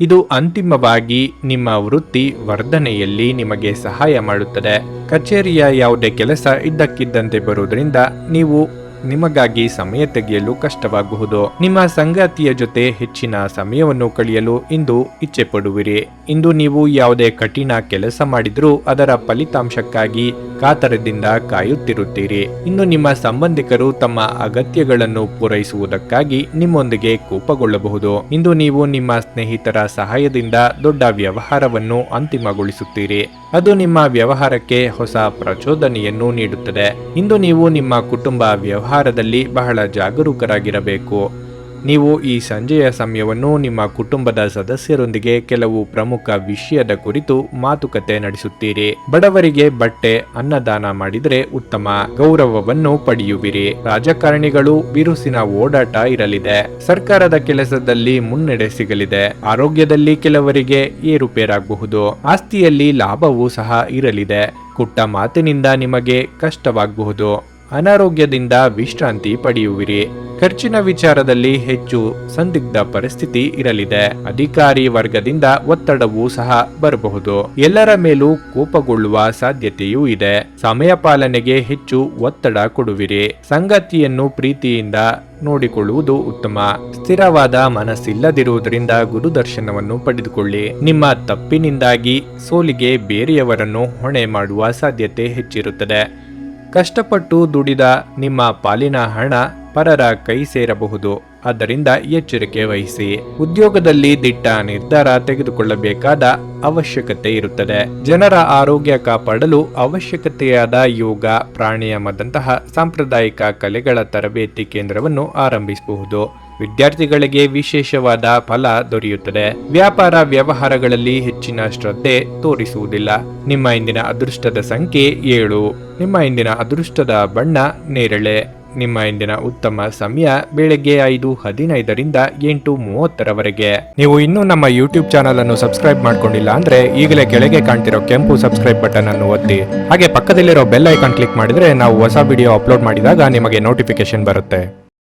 ಇದು ಅಂತಿಮವಾಗಿ ನಿಮ್ಮ ವೃತ್ತಿ ವರ್ಧನೆಯಲ್ಲಿ ನಿಮಗೆ ಸಹಾಯ ಮಾಡುತ್ತದೆ. ಕಚೇರಿಯ ಯಾವುದೇ ಕೆಲಸ ಇದ್ದಕ್ಕಿದ್ದಂತೆ ಬರುವುದರಿಂದ ನೀವು ನಿಮಗಾಗಿ ಸಮಯ ತೆಗೆಯಲು ಕಷ್ಟವಾಗಬಹುದು. ನಿಮ್ಮ ಸಂಗಾತಿಯ ಜೊತೆ ಹೆಚ್ಚಿನ ಸಮಯವನ್ನು ಕಳೆಯಲು ಇಂದು ಇಚ್ಛೆ ಪಡುವಿರಿ. ಇಂದು ನೀವು ಯಾವುದೇ ಕಠಿಣ ಕೆಲಸ ಮಾಡಿದ್ರೂ ಅದರ ಫಲಿತಾಂಶಕ್ಕಾಗಿ ಕಾತರದಿಂದ ಕಾಯುತ್ತಿರುತ್ತೀರಿ. ಇಂದು ನಿಮ್ಮ ಸಂಬಂಧಿಕರು ತಮ್ಮ ಅಗತ್ಯಗಳನ್ನು ಪೂರೈಸುವುದಕ್ಕಾಗಿ ನಿಮ್ಮೊಂದಿಗೆ ಕೋಪಗೊಳ್ಳಬಹುದು. ಇಂದು ನೀವು ನಿಮ್ಮ ಸ್ನೇಹಿತರ ಸಹಾಯದಿಂದ ದೊಡ್ಡ ವ್ಯವಹಾರವನ್ನು ಅಂತಿಮಗೊಳಿಸುತ್ತೀರಿ. ಅದು ನಿಮ್ಮ ವ್ಯವಹಾರಕ್ಕೆ ಹೊಸ ಪ್ರಚೋದನೆಯನ್ನು ನೀಡುತ್ತದೆ. ಇಂದು ನೀವು ನಿಮ್ಮ ಕುಟುಂಬ ವ್ಯವಹಾರದಲ್ಲಿ ಬಹಳ ಜಾಗರೂಕರಾಗಿರಬೇಕು. ನೀವು ಈ ಸಂಜೆಯ ಸಮಯವನ್ನು ನಿಮ್ಮ ಕುಟುಂಬದ ಸದಸ್ಯರೊಂದಿಗೆ ಕೆಲವು ಪ್ರಮುಖ ವಿಷಯದ ಕುರಿತು ಮಾತುಕತೆ ನಡೆಸುತ್ತೀರಿ. ಬಡವರಿಗೆ ಬಟ್ಟೆ, ಅನ್ನದಾನ ಮಾಡಿದರೆ ಉತ್ತಮ ಗೌರವವನ್ನು ಪಡೆಯುವಿರಿ. ರಾಜಕಾರಣಿಗಳು ಬಿರುಸಿನ ಓಡಾಟ ಇರಲಿದೆ. ಸರ್ಕಾರದ ಕೆಲಸದಲ್ಲಿ ಮುನ್ನಡೆ ಸಿಗಲಿದೆ. ಆರೋಗ್ಯದಲ್ಲಿ ಕೆಲವರಿಗೆ ಏರುಪೇರಾಗಬಹುದು. ಆಸ್ತಿಯಲ್ಲಿ ಲಾಭವೂ ಸಹ ಇರಲಿದೆ. ಪುಟ್ಟ ಮಾತಿನಿಂದ ನಿಮಗೆ ಕಷ್ಟವಾಗಬಹುದು. ಅನಾರೋಗ್ಯದಿಂದ ವಿಶ್ರಾಂತಿ ಪಡೆಯುವಿರಿ. ಖರ್ಚಿನ ವಿಚಾರದಲ್ಲಿ ಹೆಚ್ಚು ಸಂದಿಗ್ಧ ಪರಿಸ್ಥಿತಿ ಇರಲಿದೆ. ಅಧಿಕಾರಿ ವರ್ಗದಿಂದ ಒತ್ತಡವೂ ಸಹ ಬರಬಹುದು. ಎಲ್ಲರ ಮೇಲೂ ಕೋಪಗೊಳ್ಳುವ ಸಾಧ್ಯತೆಯೂ ಇದೆ. ಸಮಯ ಪಾಲನೆಗೆ ಹೆಚ್ಚು ಒತ್ತಡ ಕೊಡುವಿರಿ. ಸಂಗಾತಿಯನ್ನು ಪ್ರೀತಿಯಿಂದ ನೋಡಿಕೊಳ್ಳುವುದು ಉತ್ತಮ. ಸ್ಥಿರವಾದ ಮನಸ್ಸಿಲ್ಲದಿರುವುದರಿಂದ ಗುರುದರ್ಶನವನ್ನು ಪಡೆದುಕೊಳ್ಳಿ. ನಿಮ್ಮ ತಪ್ಪಿನಿಂದಾಗಿ ಸೋಲಿಗೆ ಬೇರೆಯವರನ್ನು ಹೊಣೆ ಮಾಡುವ ಸಾಧ್ಯತೆ ಹೆಚ್ಚಿರುತ್ತದೆ. ಕಷ್ಟಪಟ್ಟು ದುಡಿದ ನಿಮ್ಮ ಪಾಲಿನ ಹಣ ಪರರ ಕೈ ಸೇರಬಹುದು. ಆದ್ದರಿಂದ ಎಚ್ಚರಿಕೆ ವಹಿಸಿ. ಉದ್ಯೋಗದಲ್ಲಿ ದಿಟ್ಟ ನಿರ್ಧಾರ ತೆಗೆದುಕೊಳ್ಳಬೇಕಾದ ಅವಶ್ಯಕತೆ ಇರುತ್ತದೆ. ಜನರ ಆರೋಗ್ಯ ಕಾಪಾಡಲು ಅವಶ್ಯಕತೆಯಾದ ಯೋಗ, ಪ್ರಾಣಾಯಾಮದಂತಹ ಸಾಂಪ್ರದಾಯಿಕ ಕಲೆಗಳ ತರಬೇತಿ ಕೇಂದ್ರವನ್ನು ಆರಂಭಿಸಬಹುದು. ವಿದ್ಯಾರ್ಥಿಗಳಿಗೆ ವಿಶೇಷವಾದ ಫಲ ದೊರೆಯುತ್ತದೆ. ವ್ಯಾಪಾರ ವ್ಯವಹಾರಗಳಲ್ಲಿ ಹೆಚ್ಚಿನ ಶ್ರದ್ಧೆ ತೋರಿಸುವುದಿಲ್ಲ. ನಿಮ್ಮ ಇಂದಿನ ಅದೃಷ್ಟದ ಸಂಖ್ಯೆ 7. ನಿಮ್ಮ ಇಂದಿನ ಅದೃಷ್ಟದ ಬಣ್ಣ ನೇರಳೆ. ನಿಮ್ಮ ಇಂದಿನ ಉತ್ತಮ ಸಮಯ ಬೆಳಗ್ಗೆ 5:15ರಿಂದ 8:30ರವರೆಗೆ. ನೀವು ಇನ್ನೂ ನಮ್ಮ ಯೂಟ್ಯೂಬ್ ಚಾನಲ್ ಅನ್ನು ಸಬ್ಸ್ಕ್ರೈಬ್ ಮಾಡ್ಕೊಂಡಿಲ್ಲ ಅಂದ್ರೆ ಈಗಲೇ ಕೆಳಗೆ ಕಾಣ್ತಿರೋ ಕೆಂಪು ಸಬ್ಸ್ಕ್ರೈಬ್ ಬಟನ್ ಅನ್ನು ಒತ್ತಿ. ಹಾಗೆ ಪಕ್ಕದಲ್ಲಿರೋ ಬೆಲ್ ಐಕಾನ್ ಕ್ಲಿಕ್ ಮಾಡಿದ್ರೆ ನಾವು ಹೊಸ ವಿಡಿಯೋ ಅಪ್ಲೋಡ್ ಮಾಡಿದಾಗ ನಿಮಗೆ ನೋಟಿಫಿಕೇಶನ್ ಬರುತ್ತೆ.